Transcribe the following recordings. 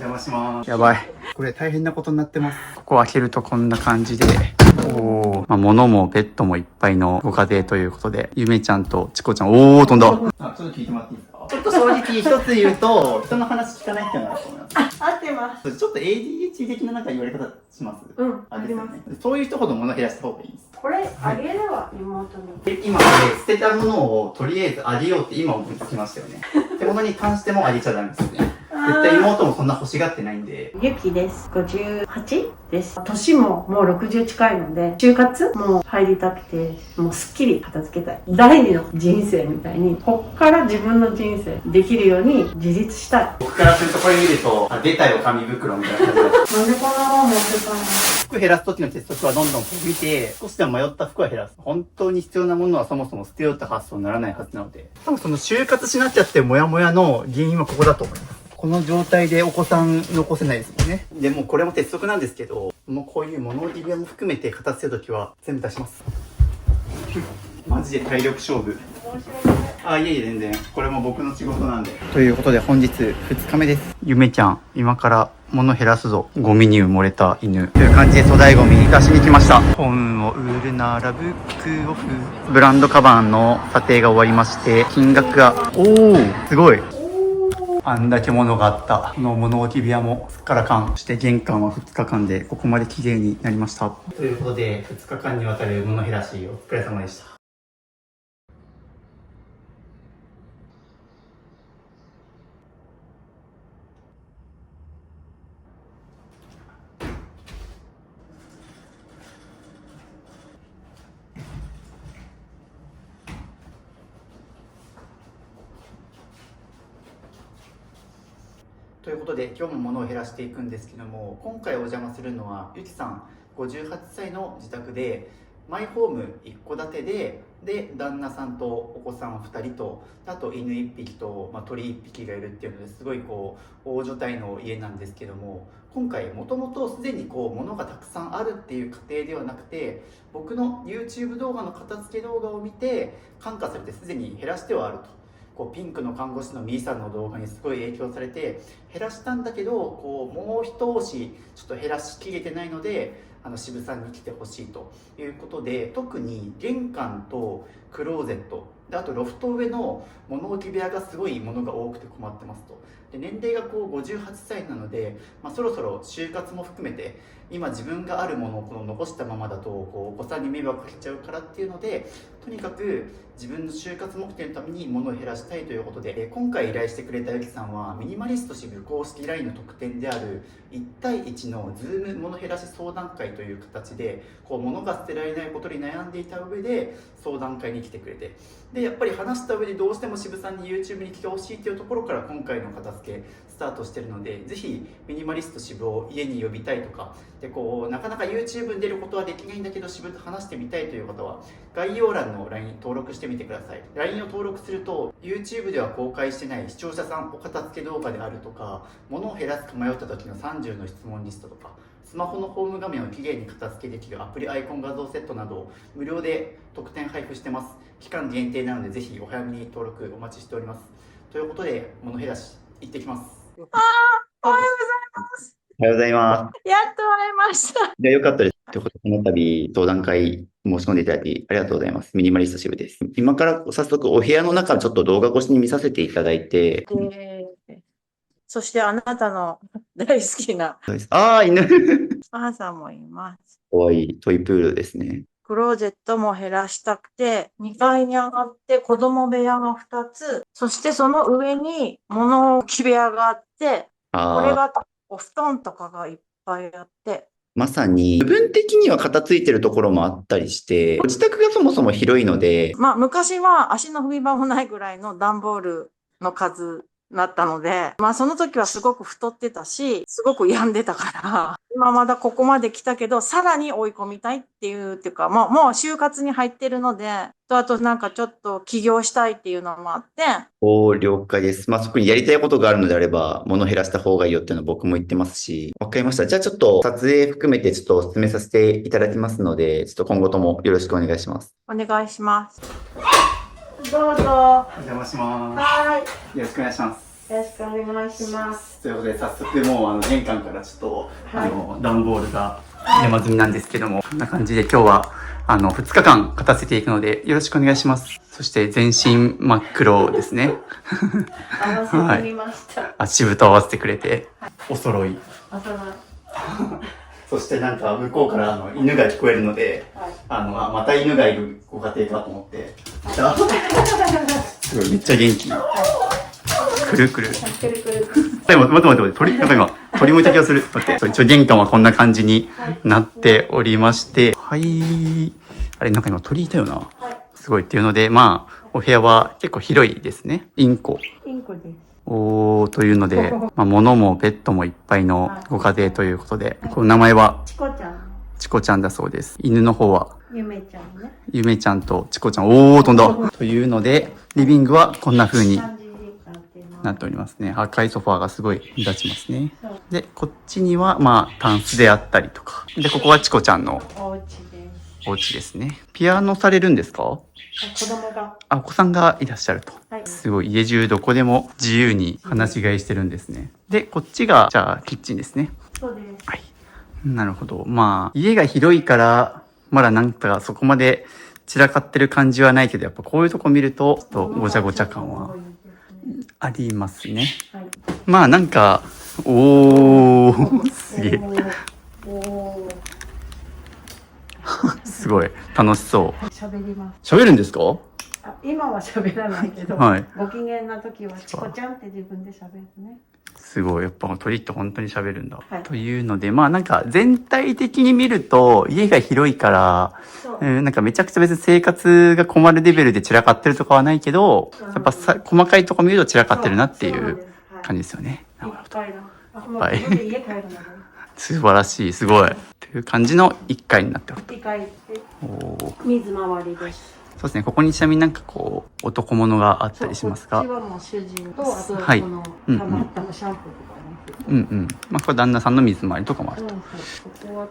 邪魔します。やばい。これ大変なことになってます。ここ開けるとこんな感じで、物もペットもいっぱいのご家庭ということで、ゆめちゃんとちこちゃん、飛んだ。ちょっと聞いてもらっていいですか？ちょっと正直一つ言うと、人の話聞かないっていうのがあると思います。合ってます。ちょっと ADHD 的な言われ方します。あります。そういう人ほど物減らした方がいいです。これ、あげるわ、妹に。今、捨てたものをとりあえずあげようって今思いつきましたよね。ってものに関してもあげちゃダメですね。絶対妹もそんな欲しがってないんで。ゆきです。58です。年ももう60近いので、就活も入りたくて、もうすっきり片付けたい。第二の人生みたいに、こっから自分の人生できるように自立したい。僕からするとこれ見ると、出たよ紙袋みたいな感じで。なんでこんなもん持ってたの？服減らす時の鉄則はどんどん見て、少しでも迷った服は減らす。本当に必要なものはそもそも捨てようって発想にならないはずなので。多分その就活しなっちゃってモヤモヤの原因はここだと思います。この状態でお子さん残せないですもんね。でもこれも鉄則なんですけど、もうこういう物置部屋も含めて片付けるときは全部出します。マジで体力勝負。いえいえ全然。これも僕の仕事なんで。ということで本日2日目です。ゆめちゃん、今から物減らすぞ。ゴミに埋もれた犬。という感じで粗大ゴミ出しに来ました。本を売るならブックオフ。ブランドカバンの査定が終わりまして、金額が、すごい。あんだけ物があった。この物置部屋もすっからかん。そして玄関は2日間でここまで綺麗になりました。ということで、2日間にわたる物減らしお疲れ様でした。ということで今日も物を減らしていくんですけども、今回お邪魔するのはゆきさん58歳の自宅でマイホーム一戸建てで旦那さんとお子さん2人と、あと犬1匹と、鳥1匹がいるっていうのですごい大所帯の家なんですけども、今回もともとすでに物がたくさんあるっていう過程ではなくて、僕の YouTube 動画の片付け動画を見て感化されてすでに減らしてはあると。ピンクの看護師のみーさんの動画にすごい影響されて減らしたんだけど、もう一押しちょっと減らしきれてないので渋さんに来てほしいということで、特に玄関とクローゼットで、あとロフト上の物置部屋がすごい物が多くて困ってますと。で年齢が58歳なので、そろそろ就活も含めて今自分があるものを残したままだとお子さんに迷惑かけちゃうからっていうので、とにかく自分の就活目的のために物を減らしたいということで、今回依頼してくれたゆきさんはミニマリスト支部公式 LINE の特典である1対1のズーム物減らし相談会という形で物が捨てられないことに悩んでいた上で相談会に来てくれて、でやっぱり話した上でどうしても渋さんに YouTube に来てほしいというところから今回の片付けスタートしてるので、ぜひミニマリスト支部を家に呼びたいとかでなかなか YouTube に出ることはできないんだけど支部と話してみたいという方は概要欄の LINE 登録してみてください。 LINE を登録すると YouTube では公開してない視聴者さんお片付け動画であるとか、物を減らすか迷った時の30の質問リストとか、スマホのホーム画面をきれいに片付けできるアプリアイコン画像セットなどを無料で特典配布してます。期間限定なのでぜひお早めに登録お待ちしております。ということで物減らし行ってきます。おはようございます。おはようございます。やっと会えました。じゃあよかったです。ということで、この度相談会申し込んでいただきありがとうございます。ミニマリスト支部です。今から早速お部屋の中ちょっと動画越しに見させていただいて。そしてあなたの大好きな犬。母さんもいます。かわいいトイプールですね。クローゼットも減らしたくて、2階に上がって子供部屋が2つ、そしてその上に物置部屋があって、これがお布団とかがいっぱいあって、まさに部分的には片付いてるところもあったりして、ご自宅がそもそも広いので、昔は足の踏み場もないぐらいの段ボールの数なったので、その時はすごく太ってたし、すごく病んでたから、今まだここまで来たけど、さらに追い込みたいっていうか、もう就活に入ってるので、あとちょっと起業したいっていうのもあって。了解です。そこにやりたいことがあるのであれば、物減らした方がいいよっていうのは僕も言ってますし、わかりました。じゃあちょっと撮影含めてちょっとお勧めさせていただきますので、ちょっと今後ともよろしくお願いします。お願いします。どうぞ。お邪魔します。はい。よろしくお願いします。ろしくお願いします。ということで、早速もう玄関からちょっと、はい、段ボールが山積みなんですけども、こんな感じで今日は2日間勝たせていくのでよろしくお願いします。そして全身真っ黒ですね。合わせてみました。足太合わせてくれて、お揃い。お揃い。そしてなんか向こうから犬が聞こえるので、また犬がいるご家庭かと思って、すごいめっちゃ元気。くるくる。くるくる。待って、鳥もいた気がする。待って、一応玄関はこんな感じになっておりまして、はい。あれ、なんか今鳥いたよな。すごいっていうので、まあ、お部屋は結構広いですね。インコです。というので、物もペットもいっぱいのご家庭ということで、この名前はチコちゃん。チコちゃんだそうです。犬の方はゆめちゃんね。ゆめちゃんとチコちゃん。飛んだ。というので、リビングはこんな風になっておりますね。赤いソファーがすごい目立ちますね。で、こっちにはタンスであったりとか。で、ここはチコちゃんのお家ですね。ピアノされるんですか？子供が。お子さんがいらっしゃると。はい、すごい家中どこでも自由に放し飼いしてるんですね。で、こっちが、じゃあキッチンですね。そうです。はい。なるほど。家が広いから、まだなんかそこまで散らかってる感じはないけど、やっぱこういうとこ見ると、ちょっとごちゃごちゃ感はありますね。はい、なんか、すげえ。すごい楽しそう。喋ります。喋るんですか？今は喋らないけど、はい、ご機嫌な時はチコちゃんって自分で喋るね。すごい、やっぱ鳥って本当に喋るんだ。はい、というので、なんか全体的に見ると家が広いから、なんかめちゃくちゃ別に生活が困るレベルで散らかってるとかはないけど、やっぱ細かいとこ見ると散らかってるなっていう感じですよね。いっぱいだ。はい。家帰るの素晴らしい、すごい。という感じの1階になっておる。1階で水回りです。そうですね。ここにちなみになんか男物があったりしますが。こっちはもう主人と、あとこの溜まったシャンプーとかね。これ旦那さんの水回りとかもあると。ここ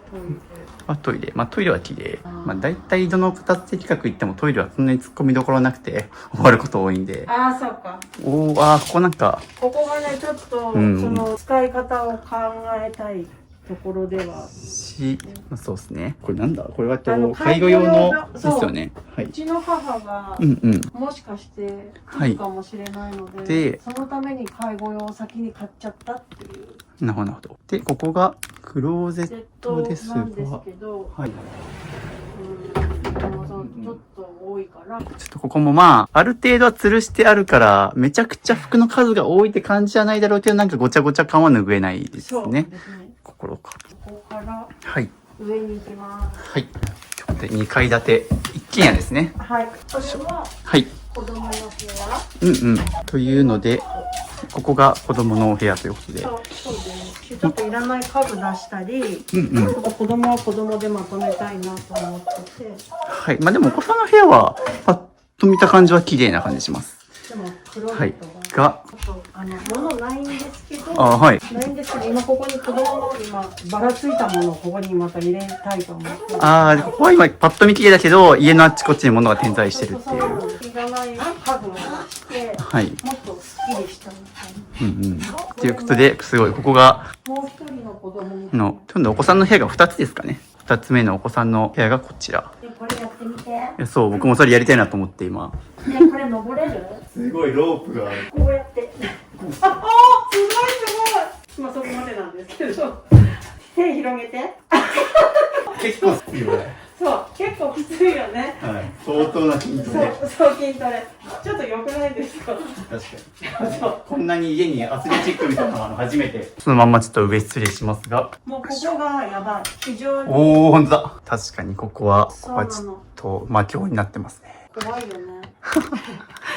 はトイレ。トイレは綺麗。だいたいどの片付け企画行ってもトイレはそんなに突っ込みどころなくて終わること多いんで。そうか。ここなんか。ここがね、ちょっと、その使い方を考えたいところでは。そうですね。これなんだ？これは介護用のですよね。うちの母が、もしかして来るかもしれないので、そのために介護用を先に買っちゃったっていう。なるほど。で、ここがクローゼットですが、なんですけど、ちょっと多いから。ちょっとここもある程度は吊るしてあるから、めちゃくちゃ服の数が多いって感じじゃないだろうけど、なんかごちゃごちゃ感は拭えないですね。そうですね。ここから上に行きます。はい。ということで2階建て一軒家ですね。はい。これは子供の部屋。というので、ここが子供のお部屋ということで。そうです。ちょっといらない家具出したり、子供は子供でまとめたいなと思ってて。はい。でもお子さんの部屋はパッと見た感じは綺麗な感じします。でもクローゼットが物ないんですけど、ないんですけど、今ここに子供のばらついたものをここにまた入れたいと思って。ここは今パッと見綺麗だけど、家のあっちこっちに物が点在してるっていう。いらない家具を出して、もっとスッキリしたみたいな。ということで、すごいここがもう一人の子供のお子さんの部屋が2つですかね。2つ目のお子さんの部屋がこちら。これやってみて。そう、僕もそれやりたいなと思って今。これ登れる？すごいロープがある。こうやって。すごい。そこまでなんですけど。手広げて。結構きついよね。そう、結構きついよね。相当な筋トレ。そう、筋トレ。ちょっと良くないですか？確かに。こんなに家にアスレチックみたいなの初めて。そのまんまちょっと上失礼しますが。もうここがやばい。非常に。本当だ。確かにここはちょっと魔境になってますね。怖いよね。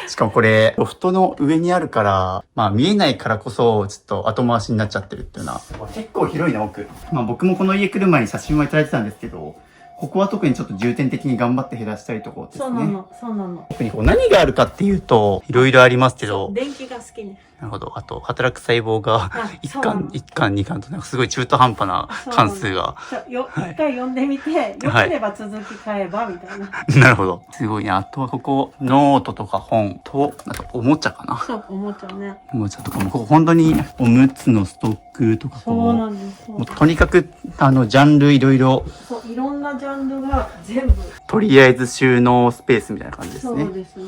しかもこれ、ロフトの上にあるから、見えないからこそ、ちょっと後回しになっちゃってるっていうのは。結構広いな、奥。僕もこの家来る前に写真はいただいてたんですけど、ここは特にちょっと重点的に頑張って減らしたいところですね。そうなの、そうなの。特にこう何があるかっていうと、いろいろありますけど、電気が好きね。なるほど。あと、働く細胞があ1そうなの巻、1巻、2巻と、なんかすごい中途半端な関数が。一回読んでみて、よければ続き買えば、みたいな。なるほど。すごいね。あとはここ、ノートとか本と、あとおもちゃかな。そう、思っちゃうね。おもちゃとかも、ここ本当におむつのストックとかそうなこんです。もうとにかく、ジャンルいろいろ、そう、いろんなジャンルが全部。とりあえず収納スペースみたいな感じですね。そうですね。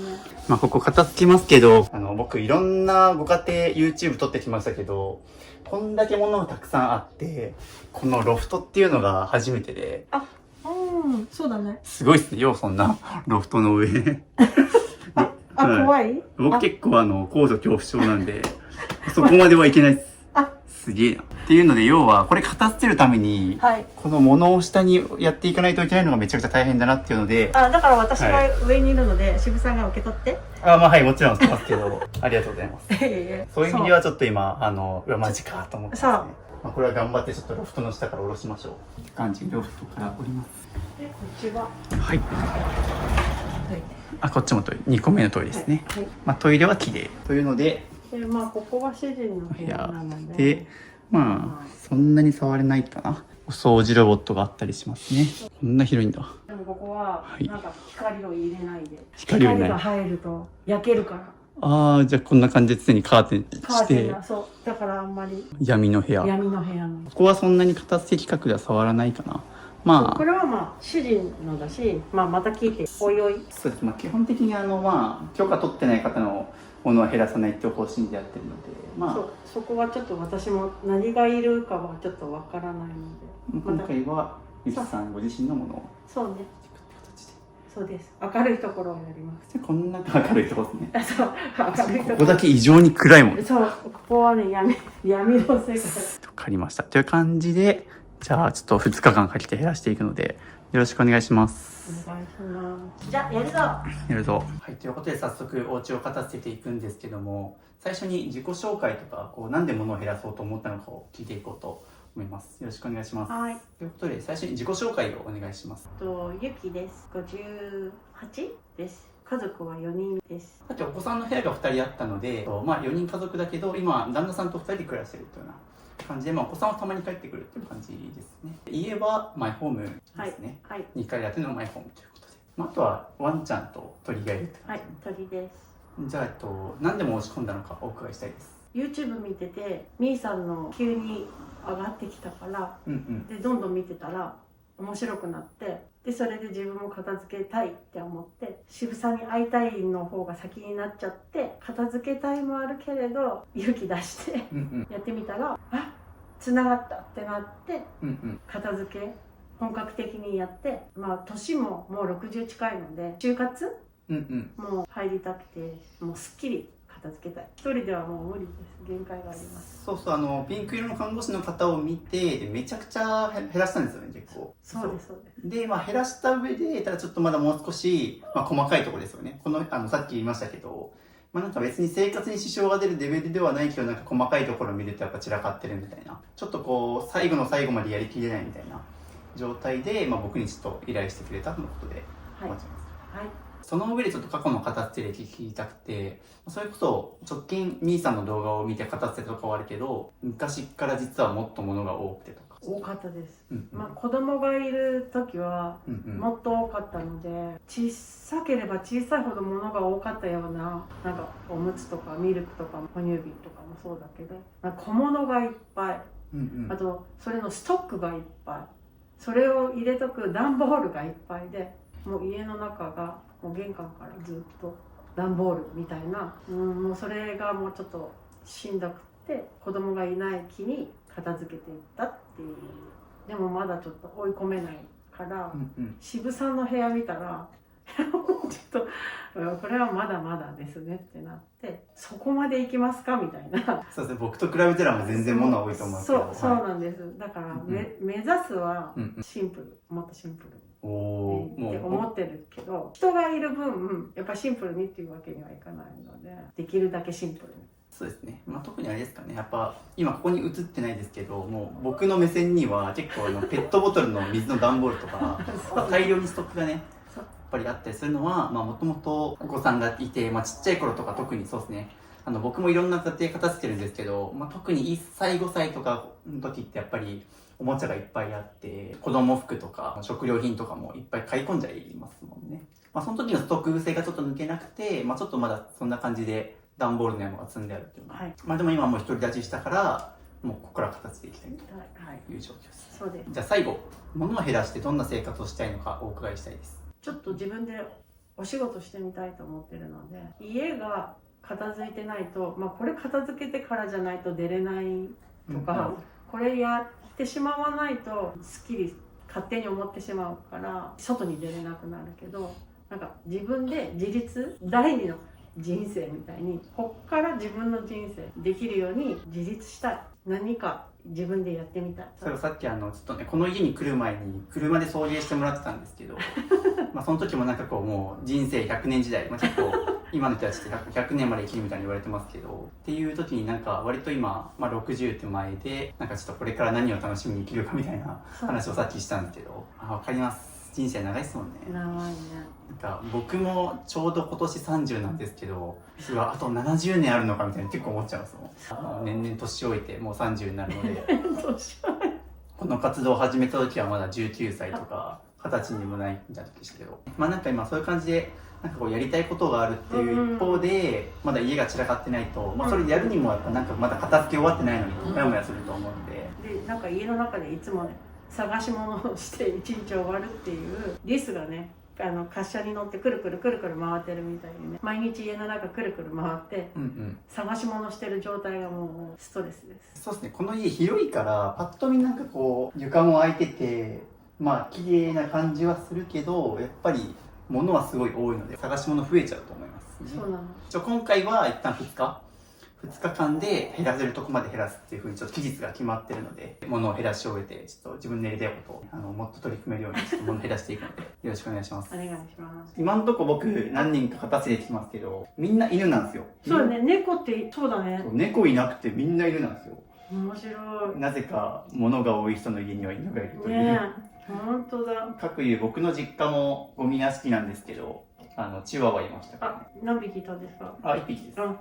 まあ、ここ片付きますけど、僕いろんなご家庭 YouTube 撮ってきましたけど、こんだけ物がたくさんあって、このロフトっていうのが初めてで、そうだね。すごいっすね、ようそんなロフトの上。はい怖い？僕結構高度恐怖症なんで、そこまではいけないっす。すげえな。っていうので、要は、これ片付けるために、はい。この物を下にやっていかないといけないのがめちゃくちゃ大変だなっていうので、だから私が上にいるので、渋さんが受け取って。まあはい、もちろんしてますけど、ありがとうございます。そうそういう意味ではちょっと今、うわ、マジかと思ってますね。そうまあ、これは頑張ってちょっとロフトの下から下ろしましょう。って感じ、ロフトから降ります。で、こっちは。はい。あ、こっちもトイレ。2個目のトイレですね。はい。まあ、トイレは綺麗というので、で、ここは主人の部屋なので。で、まあ、そんなに触れないかな。お掃除ロボットがあったりしますね。こんな広いんだ。でもここは、なんか光を入れないで。光を入れないが入ると焼けるから。ああ、じゃあこんな感じで常にカーテンしてカーテンが、そう。だからあんまり闇の部屋。闇の部屋の。ここはそんなに片付け企画では触らないかな。まあ、これは主人のだし、また聞いて、おいおい。そうです。まあ基本的に許可取ってない方のものは減らさないっていう方針でやってるので、まあ、そこはちょっと私も何がいるかはちょっとわからないので。今回はゆきさんご自身のものをそうね。そうです。明るいところをやります。こんな明るいところですね。そう、明るいところ。ここだけ異常に暗いもん。そう、ここはね、闇の世界。わかりました。という感じで、じゃあちょっと2日間かけて減らしていくので、よろしくお願いします。お願いします。じゃあ、やるぞ。やるぞ。はい、ということで早速お家を片付けていくんですけども、最初に自己紹介とか、なんで物を減らそうと思ったのかを聞いていこうと思います。よろしくお願いします。はい。ということで、最初に自己紹介をお願いします。ゆきです。58です。家族は4人です。さっきお子さんの部屋が2人あったので、まあ4人家族だけど、今、旦那さんと2人で暮らしてるというような感じで、まあお子さんはたまに帰ってくるっていう感じですね。家はマイホームですね。はい。2階建てのマイホームということで。あとはワンちゃんと鳥がいるってはい感じ。、鳥です。じゃあ、何で申し込んだのかお伺いしたいです。YouTube 見てて、みーさんの急に上がってきたから、で、どんどん見てたら、面白くなって、で、それで自分も片付けたいって思って、渋さんに会いたいの方が先になっちゃって、片付けたいもあるけれど、勇気出してやってみたら、繋がったってなって、片付け、本格的にやって、年ももう60近いので、就活もう入りたくて、もうすっきり片付けたい。一人ではもう無理です。限界があります。そうそう、ピンク色の看護師の方を見て、でめちゃくちゃ減らしたんですよね、結構。そうです、そうです。で、減らした上で、ただちょっとまだもう少し、細かいところですよね。さっき言いましたけど、なんか別に生活に支障が出るレベルではないけど、なんか細かいところを見るとやっぱ散らかってるみたいな。ちょっと最後の最後までやりきれないみたいな状態で、僕にちょっと依頼してくれたとのことで、はい。はい。その上でちょっと過去の片付け歴聞きたくて、それこそ直近みーさんの動画を見て片付けとかはあるけど、昔から実はもっと物が多くてとか。多かったです。子供がいる時はもっと多かったので、小さければ小さいほど物が多かったような、なんかおむつとかミルクとか哺乳瓶とかもそうだけど、小物がいっぱい、あとそれのストックがいっぱい、それを入れとく段ボールがいっぱいで、もう家の中がもう玄関からずっと段ボールみたいな、もうそれがもうちょっとしんどくて、子供がいない気に片付けていったっていう。でもまだちょっと追い込めないから、渋さんの部屋見たらちょっとこれはまだまだですねってなって、そこまで行きますかみたいな。そうですね、僕と比べたらもう全然物は多いと思うけど。そうなんです。だから、目指すはシンプル、もっとシンプルって思ってるけど、人がいる分やっぱシンプルにっていうわけにはいかないので、できるだけシンプルに。そうですね。まあ、特にあれですかね。やっぱ、今ここに映ってないですけど、もう僕の目線には結構ペットボトルの水の段ボールとか、大量にストックがね、やっぱりあったりするのは、まあ、もともとお子さんがいて、まあ、ちっちゃい頃とか特にそうですね。僕もいろんな家庭片付けるんですけど、まあ、特に1歳、5歳とかの時ってやっぱり、おもちゃがいっぱいあって、子供服とか食料品とかもいっぱい買い込んじゃいますもんね。まあ、その時のストック癖がちょっと抜けなくて、まあ、ちょっとまだそんな感じで段ボールの山が積んであるっていうのは、はい、まあでも今はもう独り立ちしたから、もうここから形でいきたいという状況です。そうです。じゃあ最後、物を減らしてどんな生活をしたいのかお伺いしたいです。ちょっと自分でお仕事してみたいと思ってるので、家が片付いてないと、まあこれ片付けてからじゃないと出れないとか、これやってしまわないとすっきり勝手に思ってしまうから外に出れなくなるけど、なんか自分で自立、第二の人生みたいにこっから自分の人生できるように自立したい。何か自分でやってみたい。それをさっきちょっとね、この家に来る前に車で送迎してもらってたんですけどまあその時もなんかこうもう人生100年時代、まあ、結構今の人たちって 100年まで生きるみたいに言われてますけどっていう時になんか割と今、まあ、60手前でなんかちょっとこれから何を楽しみに生きるかみたいな話をさっきしたんですけど、わかります。人生長いですもんね。長いね。なんか僕もちょうど今年30なんですけど、あと70年あるのかみたいに結構思っちゃいますもん。年々年老いてもう30になるのでこの活動を始めた時はまだ19歳とか20歳にもないみたいな時でしたけど、まあなんか今そういう感じでなんかこうやりたいことがあるっていう一方で、まだ家が散らかってないと、まあそれやるにもやっぱなんかまだ片付け終わってないのにモヤモヤすると思うんで、なんか家の中でいつもね探し物をして一日終わるっていうリスがね、滑車に乗ってくるくるくるくる回ってるみたいにね、毎日家の中くるくる回って、探し物してる状態がもうストレスです。そうですね。この家広いからパッと見なんかこう床も空いてて、まあ綺麗な感じはするけど、やっぱり物はすごい多いので探し物増えちゃうと思います、ね。そうなの。今回は一旦2日間で減らせるとこまで減らすっていうふうにちょっと期日が決まってるので、物を減らし終えて、ちょっと自分でやりたいことをもっと取り組めるようにちょっと物を減らしていくので、よろしくお願いします。お願いします。今んとこ僕何人か形できてますけど、みんな犬なんですよ。そうね、猫ってそうだね。猫いなくてみんな犬なんですよ。面白い。なぜか物が多い人の家には犬がいるという。ねえ、本当だ。かくいう僕の実家もゴミ屋敷なんですけど、チワワいましたからね。何匹いたんですか？1匹です。はい。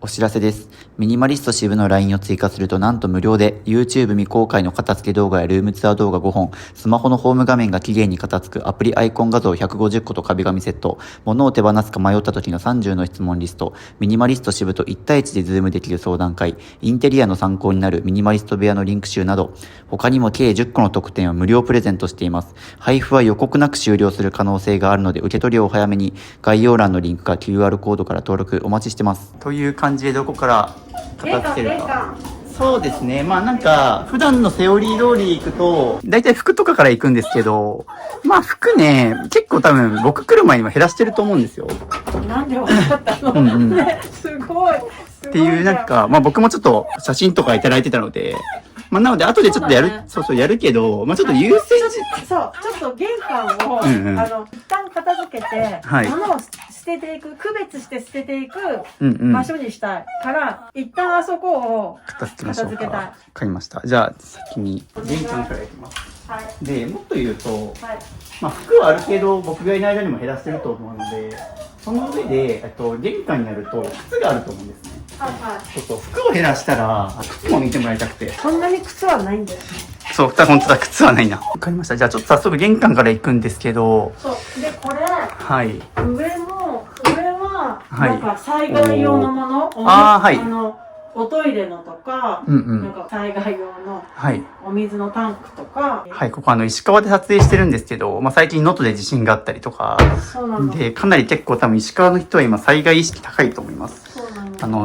お知らせです。ミニマリスト支部の LINE を追加するとなんと無料で YouTube 未公開の片付け動画やルームツアー動画5本、スマホのホーム画面が綺麗に片付くアプリアイコン画像150個と壁紙セット、物を手放すか迷った時の30の質問リスト、ミニマリスト支部と1対1でズームできる相談会、インテリアの参考になるミニマリスト部屋のリンク集など、他にも計10個の特典を無料プレゼントしています。配布は予告なく終了する可能性があるので受け取りをお早めに、概要欄のリンクか QR コードから登録お待ちしてます。という感じでどこから片付けるか。そうですね。まあなんか、普段のセオリー通り行くと、だいたい服とかから行くんですけど、まあ服ね、結構多分僕来る前にも減らしてると思うんですよ。なんで分かったの？すごい。っていうなんか、まあ僕もちょっと写真とかいただいてたので、まあなので後でちょっとやる、そうやるけど、まあちょっと優先そう、ちょっと玄関を、一旦片付けて、物を捨てていく、区別して捨てていく場所にしたいから、一旦あそこを片付けましょうか。わかりました。じゃあ先に玄関から行きます。はい。で、もっと言うと、まあ服はある程度僕がいない間にも減らしてると思うので、その上で、玄関になると靴があると思うんですね。そう服を減らしたら靴も見てもらいたくて。そんなに靴はないんだよね。そう、本当だ、靴はないな。わかりました。じゃあちょっと早速玄関から行くんですけど。そう。で、これ、はい。上は、なんか災害用のもの、おトイレのとか、なんか災害用のお水のタンクとか。はい、ここ石川で撮影してるんですけど、まあ最近能登で地震があったりとか、で、かなり結構多分石川の人は今災害意識高いと思います。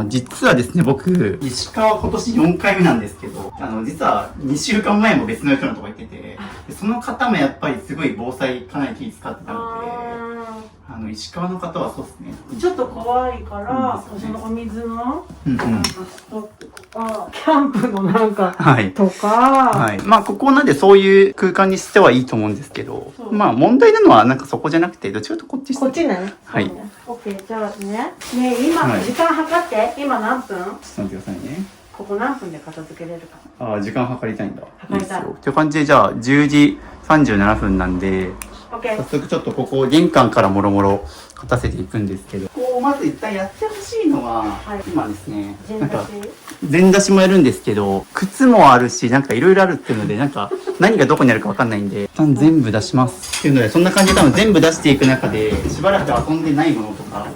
実はですね、僕、石川今年4回目なんですけど、実は2週間前も別の人のとこ行ってて、その方もやっぱりすごい防災かなり気使ってたので、石川の方はそうですね。ちょっと怖いから、そのお水の、なんかストック。あ、キャンプのなんか、はい。とか、はい。まあ、ここなんでそういう空間にしてはいいと思うんですけど、まあ、問題なのはなんかそこじゃなくて、どっちかというとこっちこっちね。はいそうね。オッケー、じゃあね。ね、今、はい時間計って、今何分？ちょっと待ってくださいね。ここ何分で片付けれるか。ああ、時間計りたいんだ。計りたいですよ。という感じで、じゃあ、10時37分なんで、オッケー早。速ちょっとここ、玄関からもろもろ立たせていくんですけど、ここをまず一旦やってほしいのは、はい今ですね、なんか、全出し。全出しもやるんですけど、靴もあるし、なんかいろいろあるっていうので、なんか、何がどこにあるかわかんないんで、一旦全部出します。っていうので、そんな感じで多分全部出していく中で、しばらく遊んでないものとか、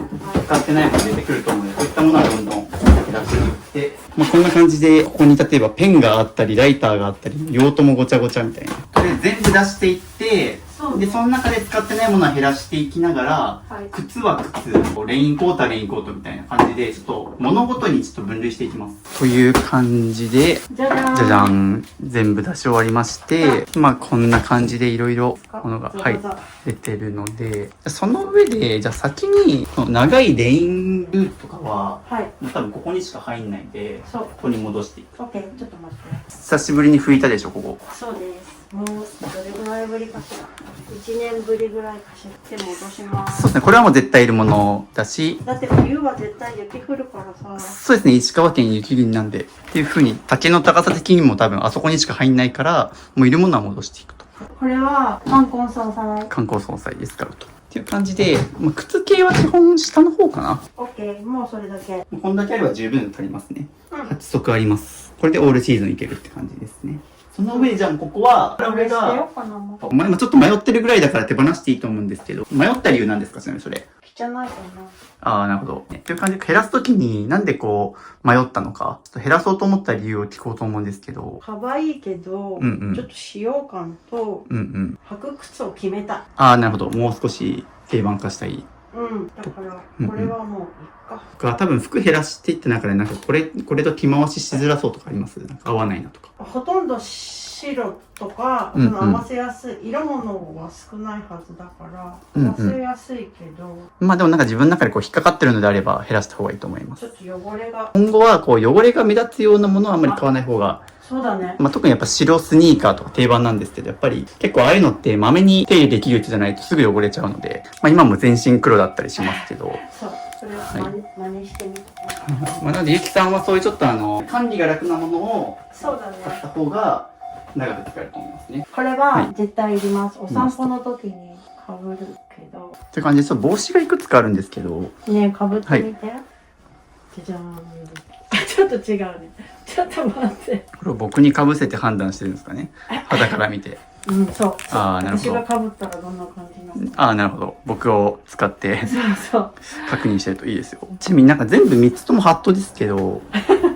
使ってないもの出てくると思うので、そういったものはどんどん出していって、まあ、こんな感じで、ここに例えばペンがあったり、ライターがあったり、用途もごちゃごちゃみたいな。これ全部出していって、そうで、その中で使ってないものは減らしていきながら、はい靴は靴、レインコートはレインコートみたいな感じで、ちょっと物ごとにちょっと分類していきます。という感じで、じゃじゃーん。じゃじゃん、全部出し終わりまして、まあこんな感じでいろいろものが、はい、出てるので、その上で、じゃあ先に、この長いレインルートとかは、はい。もう多分ここにしか入んないんで、そうここに戻していく。オッケー、ちょっと待って。久しぶりに拭いたでしょ、ここ。そうです。もう、どれぐらいぶりかしら。1年ぶりぐらいかしら。で、戻します。そうですね、これはもう絶対いるものだし、だって冬は絶対雪降るからさ。そうですね、石川県雪国なんで。っていう風に、竹の高さ的にも多分あそこにしか入んないから、もういるものは戻していくと。これは、冠婚葬祭。観光総裁で使うと。っていう感じで、まあ、靴系は基本下の方かな。オッケー、もうそれだけ。こんだけあれば十分足りますね。うん。 8足あります。これでオールシーズンいけるって感じですね。その上でじゃあここは、これして俺が、ようかな、もう。まあちょっと迷ってるぐらいだから手放していいと思うんですけど、迷った理由なんですか、ちなみにそれ。汚いかな。ああ、なるほど。っていう感じで減らすときになんでこう迷ったのか、ちょっと減らそうと思った理由を聞こうと思うんですけど。可愛いけど、うんうんちょっと使用感とうんうん。履く靴を決めた。ああ、なるほど。もう少し定番化したい。うん。だから、うんうんこれはもういっか。僕は多分服減らしていった中でなんかこれと着回ししづらそうとかあります？なんか合わないなとか。ほとんど白とか、うんうんその合わせやすい、色物は少ないはずだから、うんうん合わせやすいけど、まあでもなんか自分の中でこう引っかかってるのであれば減らした方がいいと思います。ちょっと汚れが、今後はこう汚れが目立つようなものはあんまり買わない方が、そうだね。まあ特にやっぱ白スニーカーとか定番なんですけど、やっぱり結構ああいうのってまめに手入れできる人じゃないとすぐ汚れちゃうので、まあ今も全身黒だったりしますけど、そう。それを真似してみて。まあなのでゆきさんはそういうちょっと管理が楽なものをそうだね。買った方が長く使えると思いますね。これははい絶対いります。お散歩の時にかぶるけど。という感じで、ちょっと帽子がいくつかあるんですけど、ねえ、かぶってみて。じゃじゃーん。ちょっと違うね。ちょっと待って。これを僕に被せて判断してるんですかね。肌から見て。うん、そう。あーなるほど私がかぶったらどんな感じなの？ああ、なるほど。僕を使ってそうそう。確認してるといいですよ。ちなみになんか全部3つともハットですけど、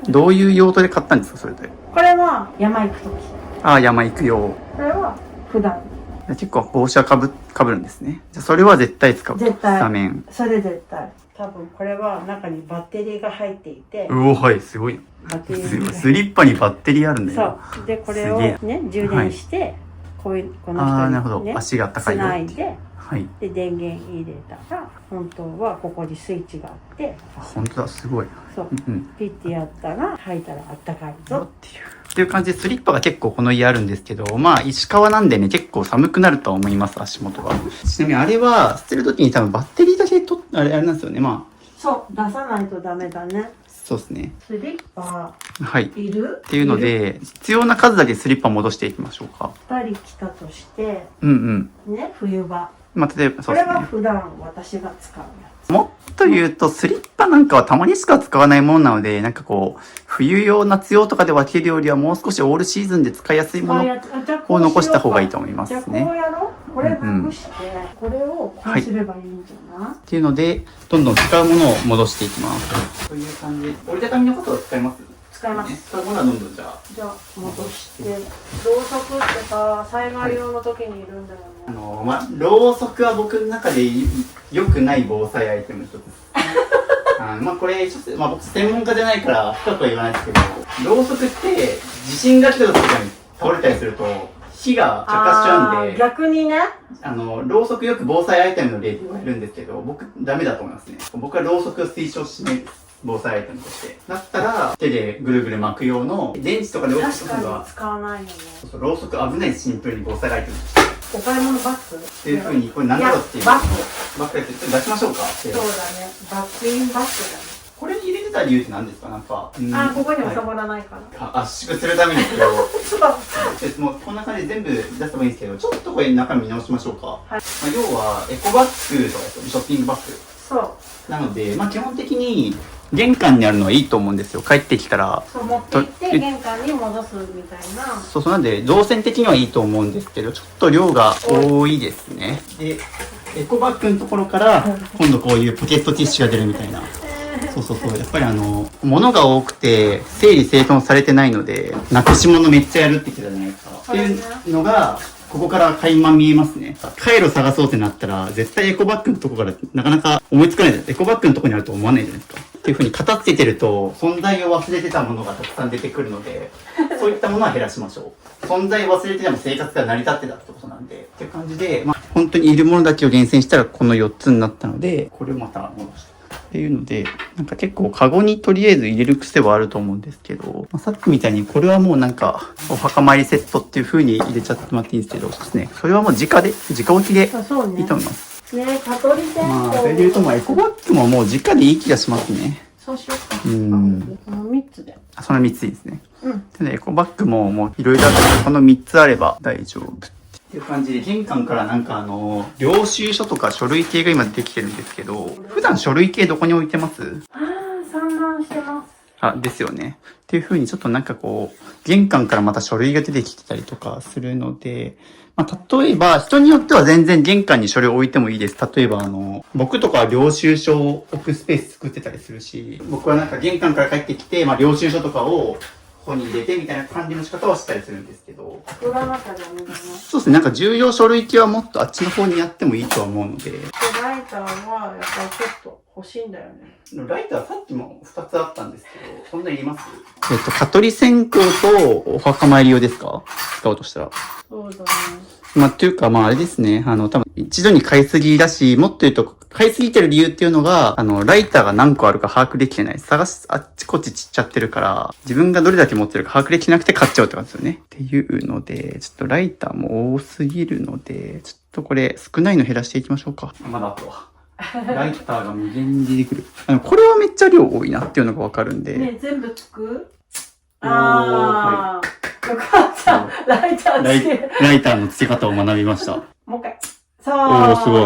どういう用途で買ったんですか、それで。これは山行く時。ああ、山行く用。これは普段。結構帽子はかぶるんですね。じゃあそれは絶対使うと。絶対画面。それ絶対。多分これは中にバッテリーが入っていて、うお、はい、すごい。バッテリすごいーがスリッパにバッテリーあるんだよ。そう。で、これをすげね、充電して、このああ、なるほど。人にね、足が高いつよ。ないで、はい。で、電源入れたら、本当はここにスイッチがあって、あ、本当だ、すごい。そう。うん。ピッてやったら、履いたらあったかいぞっていう。っていう感じでスリッパが結構この家あるんですけど、まあ石川なんでね、結構寒くなるとは思います、足元が。ちなみにあれは捨てるときに多分バッテリーだけあれなんですよね。まそう、出さないとダメだね。あ、そうですね。スリッパ、はい。っいるていうので、必要な数だけスリッパ戻していきましょうか。2人来たとして、うんうん。ね、冬場。まあ例えばそこれうですね。は普段私が使うやもっと言うと、スリッパなんかはたまにしか使わないものなので、なんかこう、冬用、夏用とかで分けるよりはもう少しオールシーズンで使いやすいつ。ものを残した方がいいと思いますじゃあこうね。やろう。これなくして、これをこうすればいいんじゃない？っていうので、どんどん使うものを戻していきます。という感じで、折りたたみのことを使います？使います。使うものはどんどんじゃあ。じゃあ戻して。ろうそくってさ、災害用の時にいるんだよね。ろうそくは僕の中で良くない防災アイテムの一つです。まあこれ、まあ僕専門家じゃないから深くは言わないですけど、ろうそくって地震が来た時とかに倒れたりすると火が着火しちゃうんで、逆にね。ろうそくよく防災アイテムの例で言われるんですけど、僕ダメだと思いますね。僕はろうそくを推奨しないです。防災アイテムとして。だったら、手でぐるぐる巻く用の、電池とかで置くと確かにかは、使わないよね。そうろうそく危ないシンプルに防災アイテムお買い物バッグっていう風に、これ何だろうっていう。バッグ。バッグやって出しましょうか。そうだね。バッグインバッグこれに入れてた理由って何ですか？なんか。だね。あ、ここに収はいまらないから。圧縮するためにこれを。そう。もうこんな感じで全部出せばいいんですけど、ちょっとこれ中身見直しましょうか。はいまあ、要は、エコバッグとかですよね、ショッピングバッグ。そう。なので、まあ基本的に玄関にあるのはいいと思うんですよ。帰ってきたら。そう、持って行って玄関に戻すみたいな。そうなんで、動線的にはいいと思うんですけど、ちょっと量が多いですね。で、エコバッグのところから、今度こういうポケットティッシュが出るみたいな。そうそうそう。やっぱり物が多くて、整理整頓されてないので、なくし物めっちゃやるって言ってたじゃないですか。っていうのが、ここから垣間見えますね。回路探そうってなったら、絶対エコバッグのとこからなかなか思いつかないじゃないですか。エコバッグのとこにあると思わないじゃないですか。っていう風に片付けてると、存在を忘れてたものがたくさん出てくるので、そういったものは減らしましょう。存在を忘れてても生活が成り立ってたってことなんで、っていう感じで、まあ、本当にいるものだけを厳選したらこの4つになったので、これをまた戻して。っていうので、なんか結構カゴにとりあえず入れる癖はあると思うんですけど、まあ、さっきみたいにこれはもうなんかお墓参りセットっていう風に入れちゃってもらっていいんですけど、そうですね。それはもう直置きでそうね。いいと思います。ね、蚊取り線まあ、それで言うとまあエコバッグももう直でいい気がしますね。そうしようか。この3つで。その3ついいですね。うん。で、エコバッグももういろいろあって、この3つあれば大丈夫。っていう感じで、玄関からなんか領収書とか書類系が今できてるんですけど、普段書類系どこに置いてます？ああ、散乱してます。あ、ですよね。っていう風にちょっとなんかこう、玄関からまた書類が出てきてたりとかするので、まあ、例えば、人によっては全然玄関に書類を置いてもいいです。例えば僕とかは領収書を置くスペース作ってたりするし、僕はなんか玄関から帰ってきて、まあ領収書とかをここに入れてみたいな管理の仕方をしたりするんですけど。袋の中でもね。そうですね。なんか重要書類系はもっとあっちの方にやってもいいとは思うので。ライターはやっぱりちょっと欲しいんだよね。ライターさっきも2つあったんですけど、そんなにいります？蚊取り線香とお墓参り用ですか？使おうとしたら。そうだね。まあ、っていうか、まあ、あれですね。多分、一度に買いすぎだし、もっと言うと、買いすぎてる理由っていうのが、ライターが何個あるか把握できてない。あっちこっち散っちゃってるから、自分がどれだけ持ってるか把握できなくて買っちゃうって感じですよね。っていうので、ちょっとライターも多すぎるので、ちょっとこれ、少ないの減らしていきましょうか。まだあとは。ライターが無限に出てくる。これはめっちゃ量多いなっていうのがわかるんで。ね、全部つく？ああ、よかった。ライターつける。ライターの付け方を学びました。もう一回。そう。おー、すごい。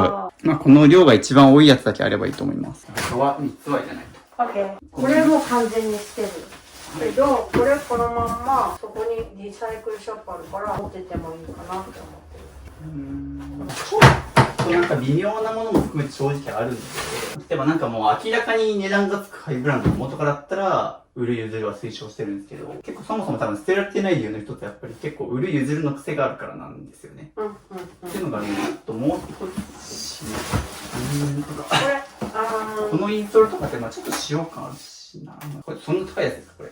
まあ、この量が一番多いやつだけあればいいと思います。あとは3つはいらないと。オッケー。これも完全に捨てる。けど、これこのまんま、そこにリサイクルショップあるから持ってってもいいかなって思ってる。なんか微妙なものも含めて正直あるんですけど、例えばなんかもう明らかに値段がつくハイブランドの元からだったら、売る譲るは推奨してるんですけど、結構そもそも多分捨てられてない理由の一つはやっぱり結構売る譲るの癖があるからなんですよね。っていうのがね、ちょっともう少し、このインストールとかってまあちょっと使用感あるしな。これそんな高いやつですかこれ。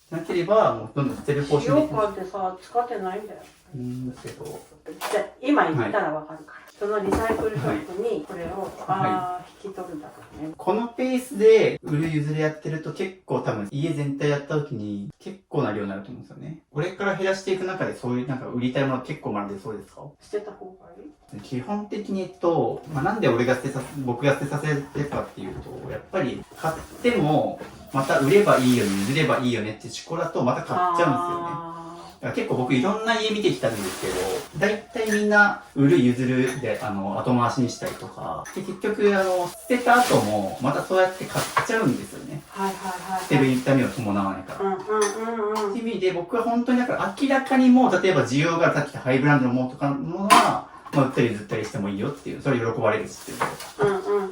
なければ、もうどんどん捨てる方針で。使用感ってさ、使ってないんだよ。ですけど。じゃあ今言ったらわかるから。そのリサイクルショップにこれを、引き取るんだからね。このペースで売る譲るやってると結構多分家全体やった時に結構な量になると思うんですよね。これから減らしていく中でそういうなんか売りたいもの結構まだ出そうですか？捨てた方がいい？基本的になんで僕が捨てさせるかっていうと、やっぱり買ってもまた売ればいいよね、譲ればいいよねって思考だとまた買っちゃうんですよね。結構僕いろんな家見てきたんですけど、だいたいみんな売る譲るで後回しにしたりとか、で結局捨てた後もまたそうやって買っちゃうんですよね。捨てる痛みを伴わないから。っていう意味で僕は本当にだから明らかにもう例えば需要がさっきハイブランドのものとかのものは、まあ、売ったり譲ったりしてもいいよっていう、それ喜ばれるしっていうこ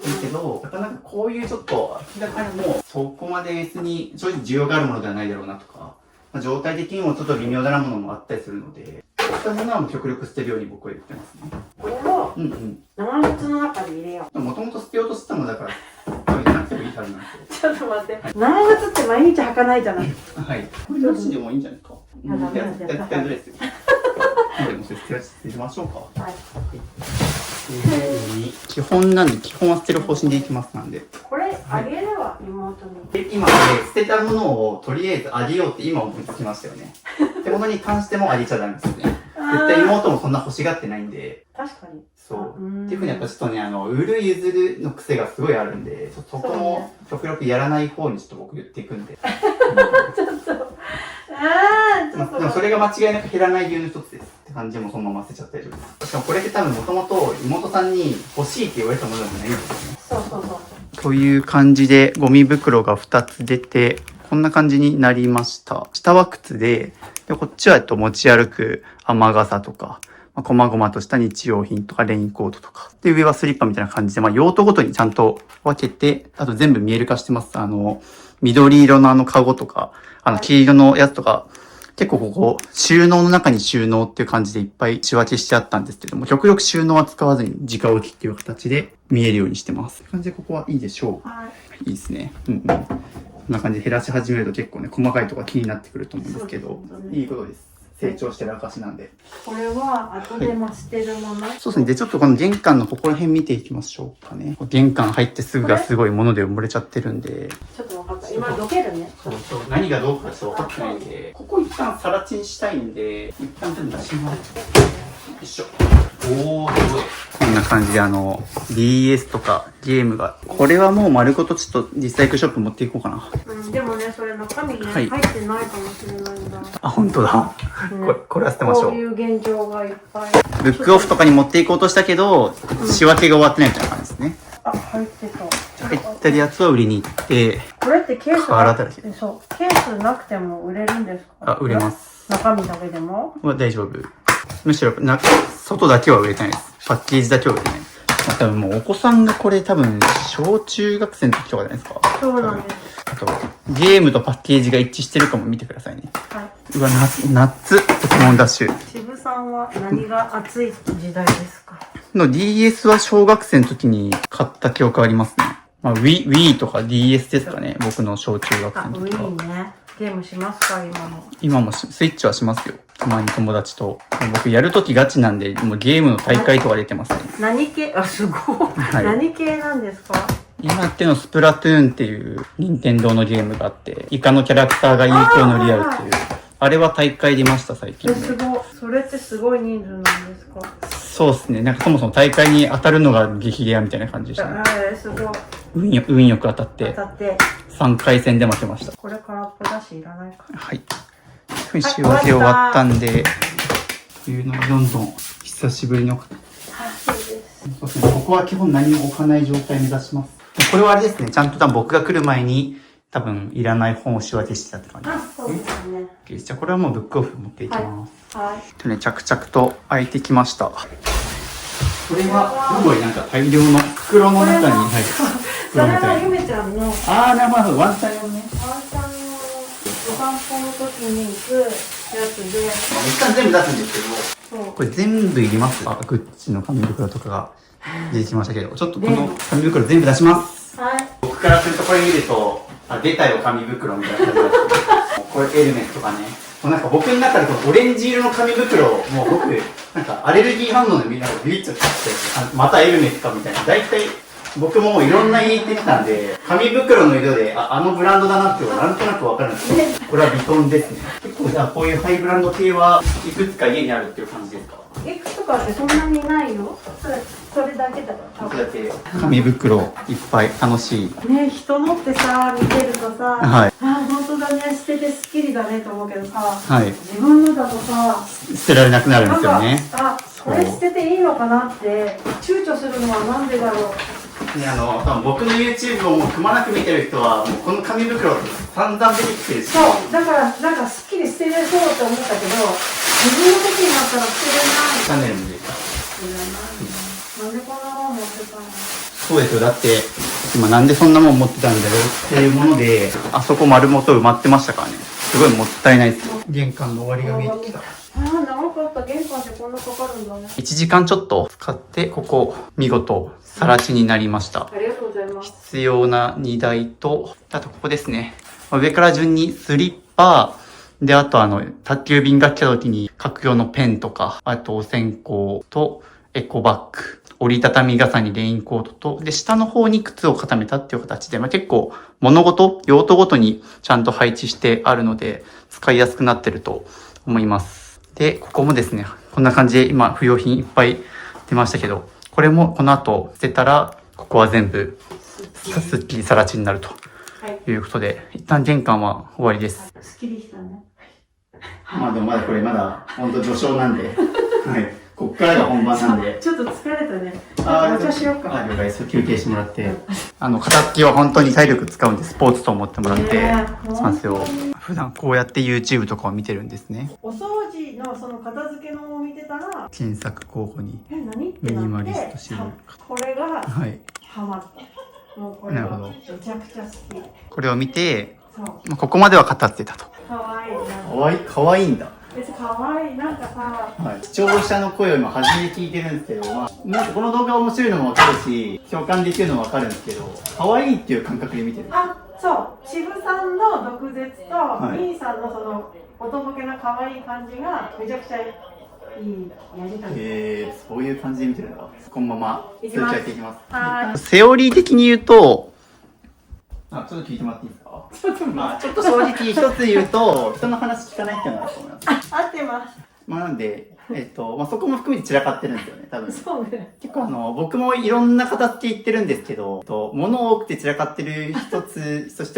と。いいけど、やっぱなんかこういうちょっと明らかにもうそこまで別に正直需要があるものではないだろうなとか、状態的にもちょっと微妙なものもあったりするので、そういったものはもう極力捨てるように僕は言ってますね。これを長靴の中に入れよう。もともと捨てようとしたのだから、入れなくてもいいはずなんですよ。ちょっと待って。長靴って毎日履かないじゃない。はい。これなしでもいいんじゃないですか。絶対ですよ。でもそれ捨てましょうか。はい。基本なんで、基本は捨てる方針でいきますなんで。これあげるわ、妹当に。で今ね、捨てたものをとりあえずあげようって今思いつきましたよね。ってものに関してもあげちゃダメですよね。絶対妹もそんな欲しがってないんで。確かに。そう。っていうふうにやっぱちょっとね、売る譲るの癖がすごいあるんで、そこも極力やらない方にちょっと僕言っていくんで。ちょっと。ちょっと。でもそれが間違いなく減らない理由の一つですって感じもそのまま捨てちゃったりとか。しかもこれって多分もともと妹さんに欲しいって言われたものじゃないんですよね。そうそうそう。という感じでゴミ袋が2つ出て、こんな感じになりました。下は靴で、こっちは持ち歩く雨傘とか、細々とした日用品とかレインコートとか。で、上はスリッパみたいな感じで、用途ごとにちゃんと分けて、あと全部見える化してます。緑色のカゴとか、黄色のやつとか、結構ここ、収納の中に収納っていう感じでいっぱい仕分けしてあったんですけども、極力収納は使わずに直置きっていう形で見えるようにしてます。こんな感じでここはいいでしょう。はい。いいですね。こんな感じで減らし始めると結構ね、細かいところが気になってくると思うんですけど、いいことです。成長してる証なんで。これは後でも捨てるもの、そうですね。で、ちょっとこの玄関のここら辺見ていきましょうかね。玄関入ってすぐがすごいもので埋もれちゃってるんで。ちょっと分かった。今どけるね。そうそう。何がどうかちょっと分かってないんで、ここ一旦さら地にしたいんで、一旦全部出します。よいしょ。おー、すごい。こんな感じでDS とかゲームが。これはもう丸ごとちょっとリサイクルショップ持っていこうかな。でもね、それ中身ね、はい入ってないかもしれないんだ。あ、本当だ。これは捨てましょう。こういう現状がいっぱい。ブックオフとかに持っていこうとしたけど、仕分けが終わってないみたいな感じですね。あ、入ってた。入ってるやつは売りに行って、これってケース瓦だらけ。そう。ケースなくても売れるんですか？あ、売れます。中身だけでも？大丈夫。むしろ外だけは売れてないです。パッケージだけは売れてない。多分もうお子さんがこれ多分小中学生の時とかじゃないですか。そうなんです。あとゲームとパッケージが一致してるかも見てくださいね。はい。うわ、夏ポケモンダッシュ渋さんは何が熱い時代ですか？の DS は小学生の時に買った記憶ありますね。Wii とか DS ですかね。僕の小中学生の時は。Wii ね。ゲームしますか今も？今もスイッチはしますよ。たまに友達と。僕やるときガチなんで、もうゲームの大会とか出てますね。何系？あ、すごい。はい何系なんですか？今ってのスプラトゥーンっていう任天堂のゲームがあって、イカのキャラクターが有効乗り合うっていう。あれは大会出ました、最近、ね。すごい。それってすごい人数なんですか？そうですね。なんかそもそも大会に当たるのが激レアみたいな感じでしたね。すごい。運よく当たって当たって。3回戦で負けました。これ空っぽだしいらないか。はい。仕分け終わったんで、いうのをどんどん久しぶりの。そうです。そうですね。ここは基本何も置かない状態目指します。これはあれですね。ちゃんと多分僕が来る前に多分いらない本を仕分けしてたって感じです。そうですね。じゃあこれはもうブックオフ持っていきます。はい。着々と開いてきました。これはすごいなんか大量の袋の中に入ってそれはゆめちゃんのあー、なるほど。ワンちゃん用ね。ワンちゃんのお散歩の時に行くやつで。一旦全部出すんですけど、そう。これ全部いります？グッチの紙袋とかが出てきましたけど、ちょっとこの紙袋全部出します。はい。僕からするとこれ見ると、出たよ紙袋みたいな感じですけど、これエルメスとかね。もうなんか僕の中でこのオレンジ色の紙袋をもう僕、なんかアレルギー反応でみんなビビっちゃって、またエルメスかみたいな。大体僕もいろんな家行ってきたんで、紙袋の色で、あのブランドだなっていうのがなんとなくわかるんですけど、これはビトンですね。結構じゃあこういうハイブランド系はいくつか家にあるっていう感じですか？いくつかってそんなにないよ。それだけだから。これだけ紙袋いっぱい楽しい。ね、人のってさ、見てるとさ、はい。本当だね、捨ててスッキリだねと思うけどさ、はい。自分のだとさ、捨てられなくなるんですよね。これ捨てていいのかなって躊躇するのはなんでだろう。多分僕の YouTube をもうくまなく見てる人は、もうこの紙袋って散々出てきてるし。そう、だからなんかすっきり捨てれそうって思ったけど、自分の時になったら捨てれない。チャンネルも出た。捨てれない。なんでこんなもん持ってたの？そうですよ。だって、今なんでそんなもん持ってたんだよっていうもので、あそこ丸ごと埋まってましたからね。すごいもったいないですよ。玄関の終わりが見えてきた。長かった。玄関でこんなかかるんだね。1時間ちょっと使って、ここ、見事、更地になりました。ありがとうございます。必要な荷台と、あとここですね。上から順にスリッパ、で、あと宅急便が来た時に書く用のペンとか、あとお線香とエコバッグ。折りたたみ傘にレインコートと、で、下の方に靴を固めたっていう形で、結構物事、用途ごとにちゃんと配置してあるので、使いやすくなってると思います。で、ここもですね、こんな感じで今、不要品いっぱい出ましたけど、これもこの後捨てたら、ここは全部、すっきりさら地になるということで、一旦玄関は終わりです。すっきりしたね。まあでもまだこれ本当序章なんで、はい。こっからが本番なんで。ちょっと疲れたね。あ、お茶しようか。了解です。休憩してもらって。片付けは本当に体力使うんで、スポーツと思ってもらって、しますよ。普段こうやって YouTube とかを見てるんですね。お掃除のその片付けのを見てたら、検索候補に、何ってミニマリスなってトシルこれがはい。ハマった。もうこれがめちゃくちゃ好き。これを見て、そうここまでは片付けたと。かわいい。かわいいんだ。別にかわいい。なんかさ、はい、視聴者の声を今初めて聞いてるんですけど、なんかこの動画面白いのもわかるし、共感できるのもわかるんですけど、可愛いっていう感覚で見てる。あ、そう。渋さんの毒舌と、はいミーさんのその、おとぼけな可愛い感じが、めちゃくちゃいいやりとり。そういう感じで見てるんだ。このまま続きやっていきます。はい。セオリー的に言うと、ちょっと聞いてもらっていいですか？ちょっと正直一つ言うと、人の話聞かないっていうのがあると思います。合ってます。なんで、そこも含めて散らかってるんですよね、多分。そうね。結構僕もいろんな片付け言ってるんですけど、物多くて散らかってる人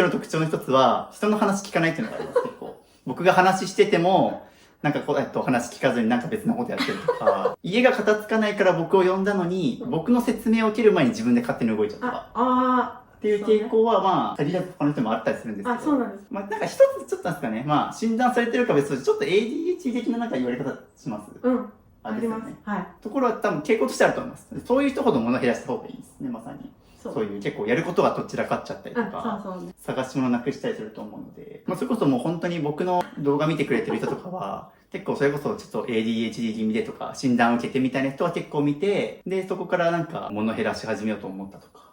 の特徴の一つは、人の話聞かないっていうのがあります、結構。僕が話してても、なんか話聞かずになんか別のことやってるとか、家が片付かないから僕を呼んだのに、僕の説明を受ける前に自分で勝手に動いちゃうとか。っていう傾向は他の人もあったりするんですけど。あ、そうなんです。なんか一つちょっとなんですかね、診断されてるか別とちょっと ADHD 的ななんか言われ方します。うん。ありますね。はい。ところは多分傾向としてあると思います。そういう人ほど物を減らした方がいいですね、まさに。そういう結構やることがどちらかっちゃったりとか、探し物なくしたりすると思うので、それこそもう本当に僕の動画見てくれてる人とかは、結構それこそちょっと ADHD 気味でとか、診断を受けてみたいな人は結構見て、で、そこからなんか物減らし始めようと思ったとか。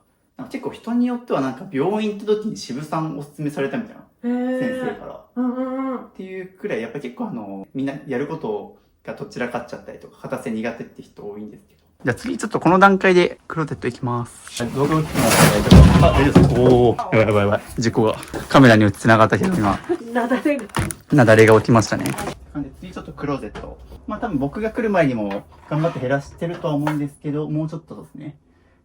結構人によってはなんか病院行った時に渋さんおすすめされたみたいな。先生から。っていうくらい、やっぱり結構みんなやることがどちらかっちゃったりとか、片手苦手って人多いんですけど。じゃあ次ちょっとこの段階でクローゼット行きます。動画映ってますか？大丈夫ですか？おー、やばい。事故が。カメラに映ってなかったけど今。なだれが起きましたね。なんで次ちょっとクローゼット。多分僕が来る前にも頑張って減らしてるとは思うんですけど、もうちょっとですね。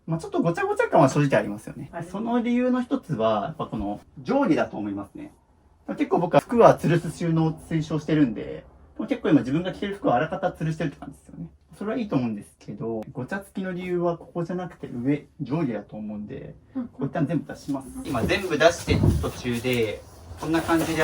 ちょっとごちゃごちゃ感は正直ありますよね。その理由の一つは、やっぱこの上下だと思いますね。結構僕は服は吊るす収納を推奨してるんで、結構今自分が着てる服はあらかた吊るしてるって感じですよね。それはいいと思うんですけど、ごちゃつきの理由はここじゃなくて上下だと思うんで、こう一旦全部出します。今全部出して途中で、こんな感じで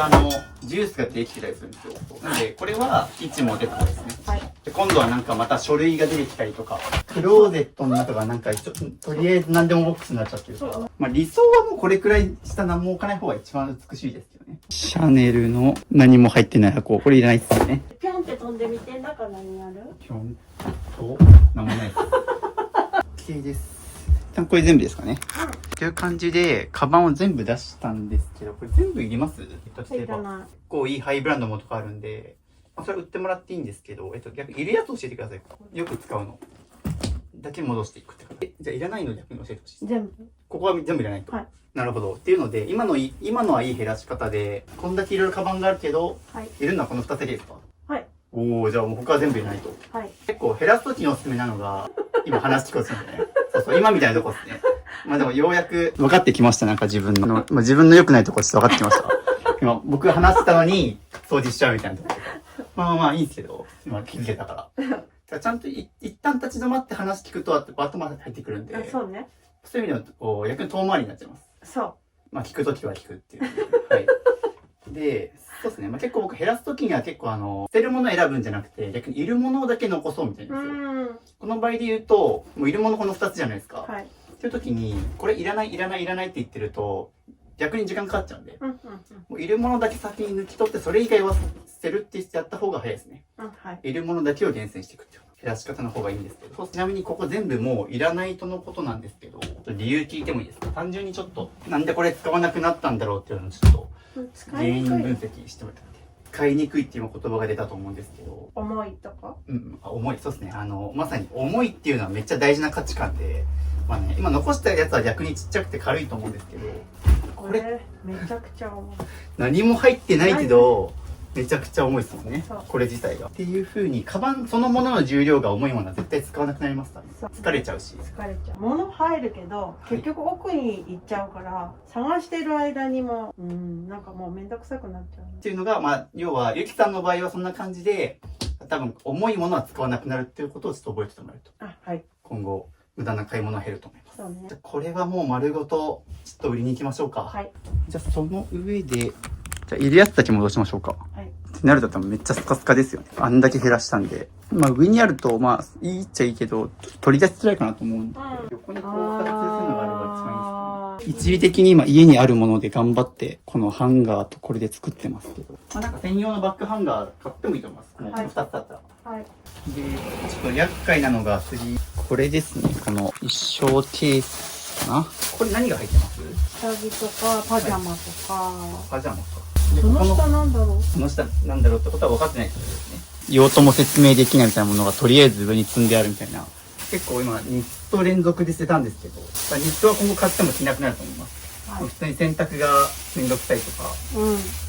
ジュースができてたりするんですよ。なので、これはキッチンも出てたですね。はい。で、今度はなんかまた書類が出てきたりとか、クローゼットの中がなんかとりあえず何でもボックスになっちゃってるから。理想はもうこれくらいした何も置かない方が一番美しいですけどね。シャネルの何も入ってない箱。これいらないっすよね。ピョンって飛んでみて、中何ある？ピョンと、何もないです。OK です。これ全部ですかね。という感じで、カバンを全部出したんですけど、これ全部いります？例えば、結構いいハイブランドもとかあるんで、それ売ってもらっていいんですけど、逆にいるやつ教えてください。よく使うの。だけ戻していくって感じ。じゃあいらないの逆に教えてほしい。全部。ここは全部いらないと。はい。なるほど。っていうので、今のはいい減らし方で、こんだけいろいろカバンがあるけど、はい、いるのはこの2つだけですか？はい。おー、じゃあもう他は全部いらないと。はい。結構減らすときにおすすめなのが、今話聞こえてますね。そう、今みたいなとこですね。でもようやく分かってきました。なんか自分の良くないとこちょっと分かってきました。今僕が話してたのに掃除しちゃうみたいなところ。いいんですけど、今気づけたから。ちゃんと一旦立ち止まって話聞くと後まで入ってくるんで。そうね。そういう意味では逆に遠回りになっちゃいます。そう。聞くときは聞くっていう。はい。で、そうですね。結構僕減らすときには結構捨てるものを選ぶんじゃなくて、逆にいるものだけ残そうみたいなんですよ。この場合で言うと、もういるものこの2つじゃないですか。はい。っていうときに、これいらないって言ってると、逆に時間かかっちゃうんで、もういるものだけ先に抜き取って、それ以外は捨てるってやった方が早いですね。はい。いるものだけを厳選していくっていう減らし方の方がいいんですけど、ちなみにここ全部もういらないとのことなんですけど、理由聞いてもいいですか？単純にちょっと、なんでこれ使わなくなったんだろうっていうのをちょっと、原因分析してもらって。使いにくいっていう言葉が出たと思うんですけど、重いとか。重い、そうですね。まさに重いっていうのはめっちゃ大事な価値観で、まあね、今残したやつは逆にちっちゃくて軽いと思うんですけど、これめちゃくちゃ重い。何も入ってないけど、めちゃくちゃ重いですもんねそう。これ自体が。っていう風に、カバンそのものの重量が重いものは絶対使わなくなりますからね。そう疲れちゃうし。疲れちゃう。物入るけど、結局奥に行っちゃうから、探してる間にも、なんかもうめんどくさくなっちゃう。っていうのが、まあ、要は、ゆきさんの場合はそんな感じで、多分、重いものは使わなくなるっていうことをちょっと覚えててもらえると。あ、はい。今後、無駄な買い物は減ると思います。そうねじゃ。あこれはもう丸ごと、ちょっと売りに行きましょうか。はい。じゃあ、その上で、じゃあ、入れやつだけ戻しましょうか。はい。ってなると多分めっちゃスカスカですよね。あんだけ減らしたんで。まあ上にあると、まあいいっちゃいいけど、取り出しづらいかなと思うんで、横にこう形するのがあれば一番いいですね。一時的に今家にあるもので頑張って、このハンガーとこれで作ってますけど。まあなんか専用のバックハンガー買ってもいいと思います。もうはい2つあったら。はい。で、ちょっと厄介なのが次、これですね。この一生ケースかな。これ何が入ってます？下着とか、パジャマとか。パジャマか。その下なんだろう。その下なんだろうってことは分かってないってことですね。用途も説明できないみたいなものがとりあえず上に積んであるみたいな。結構今ニット連続で捨てたんですけど、ニットは今後買っても着なくなると思います。はい。普通に洗濯がめんどくさいとか、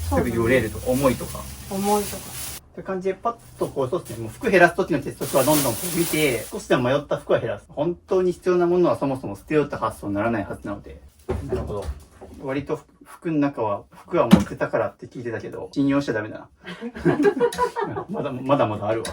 そうすぐよれるとか、重いとか。重いとか。という感じでパッとこう、そうですね、もう服減らす時の鉄則はどんどんこう見て、少しでも迷った服は減らす。本当に必要なものはそもそも捨てようって発想にならないはずなので。なるほど。割と服の中は、服はもう捨てたからって聞いてたけど、信用しちゃダメだな。まだまだあるわ。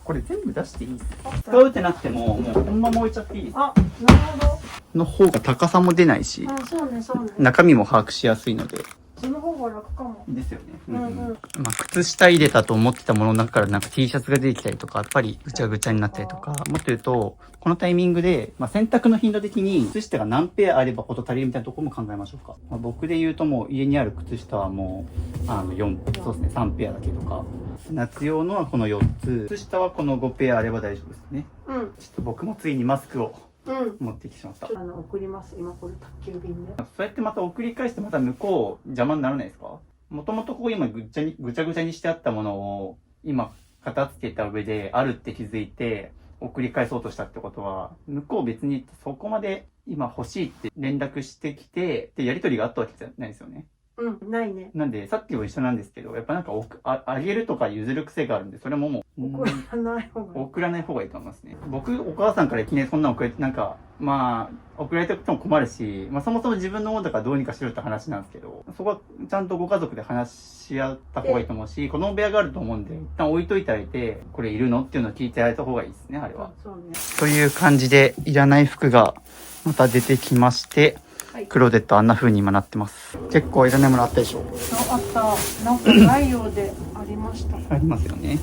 これ全部出していいですか？使うってなっても、もうこのまま置いちゃっていいですか？あ、なるほど。の方が高さも出ないし、あ、そうね、そうね。中身も把握しやすいので。その方が楽かも。ですよね。うんうん。まあ、靴下入れたと思ってたものの中からなんか T シャツが出てきたりとか、やっぱりぐちゃぐちゃになったりとか、もっと言うと、このタイミングで、まあ、洗濯の頻度的に靴下が何ペアあればこと足りるみたいなところも考えましょうか。まあ、僕で言うともう家にある靴下はもう、そうですね、3ペアだけとか、夏用のはこの4つ、靴下はこの5ペアあれば大丈夫ですね。ちょっと僕もついにマスクを持ってきてしまった。送ります。今これ宅急便で。そうやってまた送り返してまた向こう邪魔にならないですか？もともとここ今ぐちゃぐちゃにしてあったものを今片付けた上であるって気づいて送り返そうとしたってことは、向こう別にそこまで今欲しいって連絡してきて、でやり取りがあったわけじゃないですよね。ないね。なんで、さっきも一緒なんですけど、やっぱなんかあげるとか譲る癖があるんで、それももう、送らない方がいい。送らない方がいいと思いますね。僕、お母さんからいきなりそんなの送れて、なんか、まあ、送られてくも困るし、まあそもそも自分のものだからどうにかしろって話なんですけど、そこはちゃんとご家族で話し合った方がいいと思うし、子供部屋があると思うんで、一旦置いといてあげて、これいるのっていうのを聞いてあげた方がいいですね、あれは。そうね。という感じで、いらない服がまた出てきまして、クローゼットあんな風に今なってます。結構いらないものあったでしょ？あった。なんかないようでありました。ありますよね。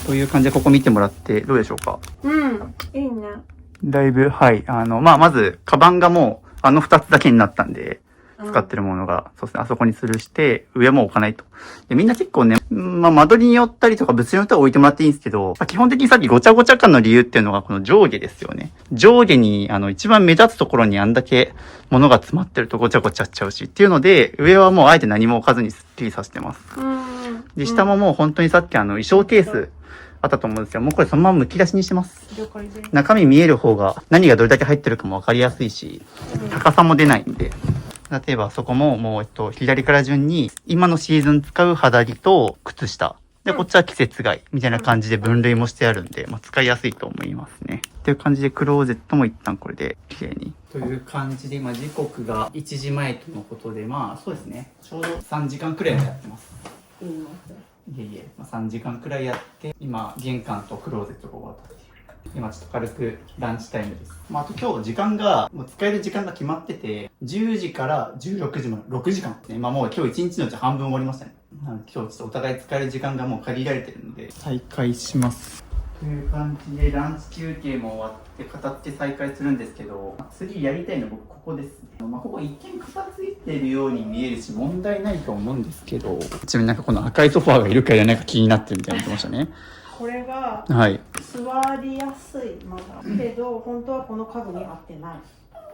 という感じでここ見てもらってどうでしょうか？いいね。だいぶ、はい。まあ、まず、カバンがもう、2つだけになったんで、使ってるものが、そうですね、あそこに吊るして、上も置かないと。でみんな結構ね、まあ、間取りによったりとか物によっては置いてもらっていいんですけど、まあ、基本的にさっきごちゃごちゃ感の理由っていうのがこの上下ですよね。上下に、一番目立つところにあんだけ物が詰まってるとごちゃごちゃっちゃうしっていうので、上はもうあえて何も置かずにスッキリさせてます。で、下ももう本当にさっき衣装ケースあったと思うんですけど、もうこれそのまま剥き出しにしてます。中身見える方が何がどれだけ入ってるかもわかりやすいし、高さも出ないんで。例えばそこももう左から順に今のシーズン使う肌着と靴下。で、こっちは季節外みたいな感じで分類もしてあるんで、まあ、使いやすいと思いますね。っていう感じでクローゼットも一旦これで綺麗に。という感じで今時刻が1時前とのことで、まあそうですね。ちょうど3時間くらいはやってます。まあ、3時間くらいやって、今玄関とクローゼットが終わったっていう。今ちょっと軽くランチタイムです。まあ、あと今日時間が、もう使える時間が決まってて、10時から16時まで6時間ですね。まあもう今日1日のうち半分終わりましたね。今日ちょっとお互い使える時間がもう限られてるので、再開します。という感じでランチ休憩も終わって片付け再開するんですけど、次やりたいの僕ここですね。まあここ一見片付いてるように見えるし問題ないと思うんですけど、ちなみになんかこの赤いソファーがいるかいらないか気になってるみたいな言ってましたね。これがはい。座りやすいまだけど、本当はこの家具に合ってない。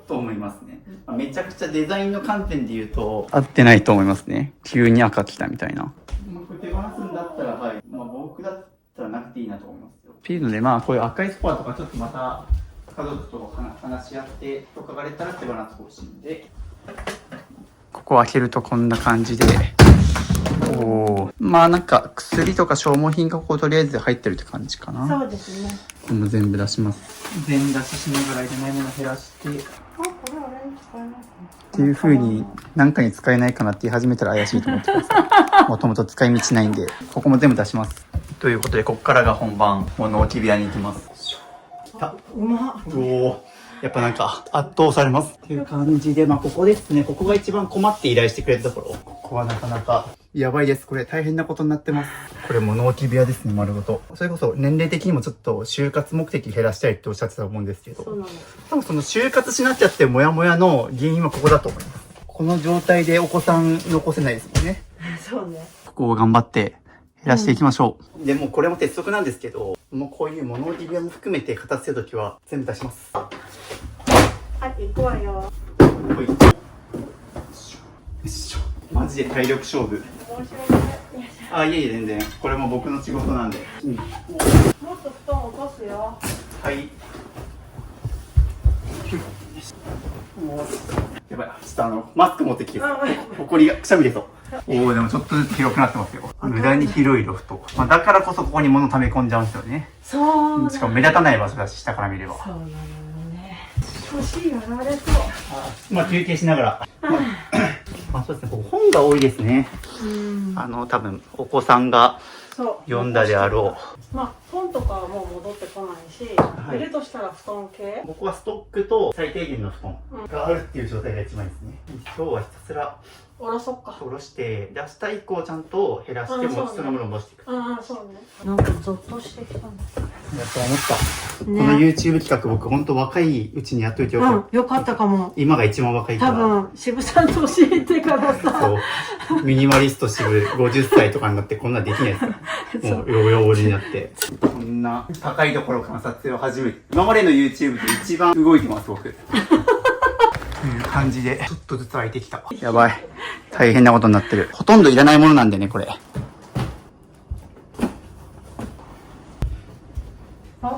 と思いますね。めちゃくちゃデザインの観点で言うと合ってないと思いますね。急に赤来たみたいな。これ手放すんだったら、はい。僕だったらなくていいなと思いますよ。っていうので、こういう赤いスコアとかちょっとまた家族と話し合ってとかがれたら手放してほしいんで、ここを開けるとこんな感じで、なんか薬とか消耗品がこうとりあえず入ってるって感じかな。そうですね。これも全部出します。全出ししながらいらないもの減らして、これあれに使えますね。っていう風に何かに使えないかなって言い始めたら怪しいと思ってください。もともと使い道ないんで、ここも全部出します。ということで、ここからが本番、物置部屋に行きます。うまっ。やっぱなんか圧倒されますっていう感じで、ここですね。ここが一番困って依頼してくれたところ。ここはなかなかやばいです。これ大変なことになってます。これ物置部屋ですね、丸ごと。それこそ年齢的にもちょっと就活目的減らしたいっておっしゃってたと思うんですけど。そうなの。多分その就活しなっちゃってモヤモヤの原因はここだと思います。この状態でお子さん残せないですもんね。そうね。ここを頑張って減らしていきましょう。でもこれも鉄則なんですけど、もうこういう物置部屋も含めて片付けるときは全部出します。はい、行くわよ。ほい。よいしょ。マジで体力勝負。いえいえ全然。これも僕の仕事なんで。もっと布団落とすよ。はい。やばい。ちょっとマスク持ってきて。ほこりがくしゃみ出そう。でもちょっとずつ広くなってますよ。無駄に広いロフト。だからこそここに物溜め込んじゃうんですよね。そう。しかも目立たない場所だし、下から見れば。そうなのよね。腰やられそう。休憩しながら。そうですね。ここ本が多いですね。多分お子さんが読んだであろう。本とかはもう戻ってこないし、入れるとしたら布団系。ここはストックと最低限の布団があるっていう状態が一番いいですね。今日はひたすらおろそっか。下ろして、で明日以降ちゃんと減らしても必要なものを戻していく。そうね。なんかゾッとしてきたんだ。やっと思った。この YouTube 企画僕本当若いうちにやっといてよかった。よかったかも。今が一番若いから。多分渋さんと教えてからさ。そう。ミニマリスト渋50歳とかになってこんなできないですよ。もうヨボヨボになって。こんな高いところから撮影を始めて、今までの YouTube で一番動いてます僕。という感じでちょっとずつ空いてきた。やばい。大変なことになってる。ほとんどいらないものなんでね、これ。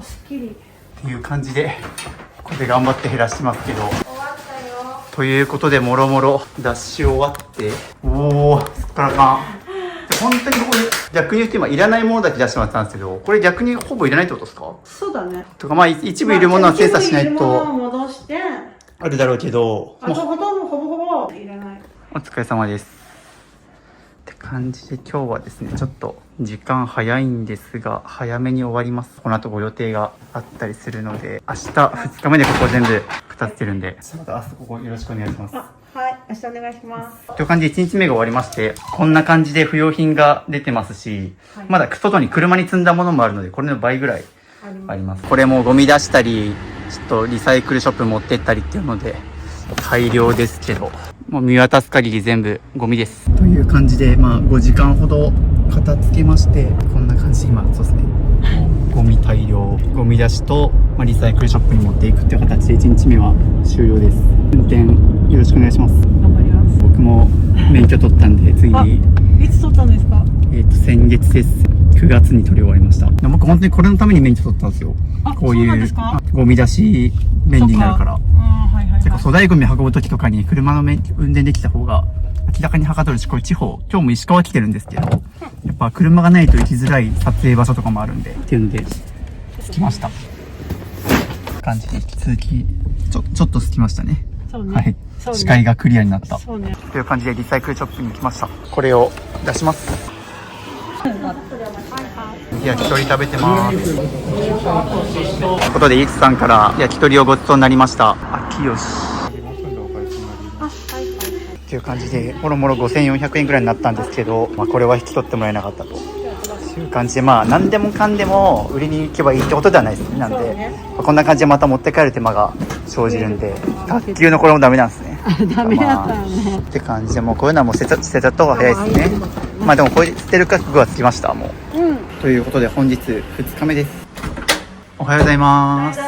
すっきり。っていう感じで、ここで頑張って減らしてますけど。終わったよ。ということで、もろもろ脱脂終わって、すっからかん。本当にこれ、逆に言うと今いらないものだけ出してもらったんですけど、これ逆にほぼいらないってことですか？そうだね。とか一部いるものは精査しないと。戻して。あるだろうけど、ほぼいらない。お疲れ様です。って感じで今日はですね、ちょっと時間早いんですが、早めに終わります。この後ご予定があったりするので、明日2日目でここ全部片付けるんで、また明日ここよろしくお願いします。はい、明日お願いします。という感じで1日目が終わりまして、こんな感じで不要品が出てますし、まだ外に車に積んだものもあるので、これの倍ぐらいあります。これもゴミ出したり、ちょっとリサイクルショップ持ってったりっていうので大量ですけど、もう見渡す限り全部ゴミです。という感じで5時間ほど片付けまして、こんな感じ。今そうですね、ゴミ大量、ゴミ出しと、リサイクルショップに持っていくっていう形で1日目は終了です。運転よろしくお願いします。頑張ります。僕も免許取ったんで、次いつ取ったんですか？先月です。9月に取り終わりました。僕本当にこれのために免許取ったんですよ。こういうゴミ出し便利になるから。結構粗大ゴミ運ぶ時とかに車の運転できた方が明らかにはかどるし、これ地方、今日も石川来てるんですけど、やっぱ車がないと行きづらい撮影場所とかもあるんで、っていうので、着きました。感じで引き続き、ちょっと着きましたね。そうね。はい。視界がクリアになった。そうね。という感じでリサイクルショップに来ました。これを出します。焼き鳥食べてます。ということで、イーツさんから焼き鳥をごちそうになりました。秋吉。っていう感じで、もろもろ5400円ぐらいになったんですけど、これは引き取ってもらえなかったという感じで、何でもかんでも売りに行けばいいってことではないですね。なんで、こんな感じでまた持って帰る手間が生じるんで、卓球のこれもダメなんですね。ダメだったよね。って感じで、もうこういうのはもう捨てちゃった方が早いですね。でもこれ捨てる覚悟はつきました、もう。ということで本日2日目です。おはようございます。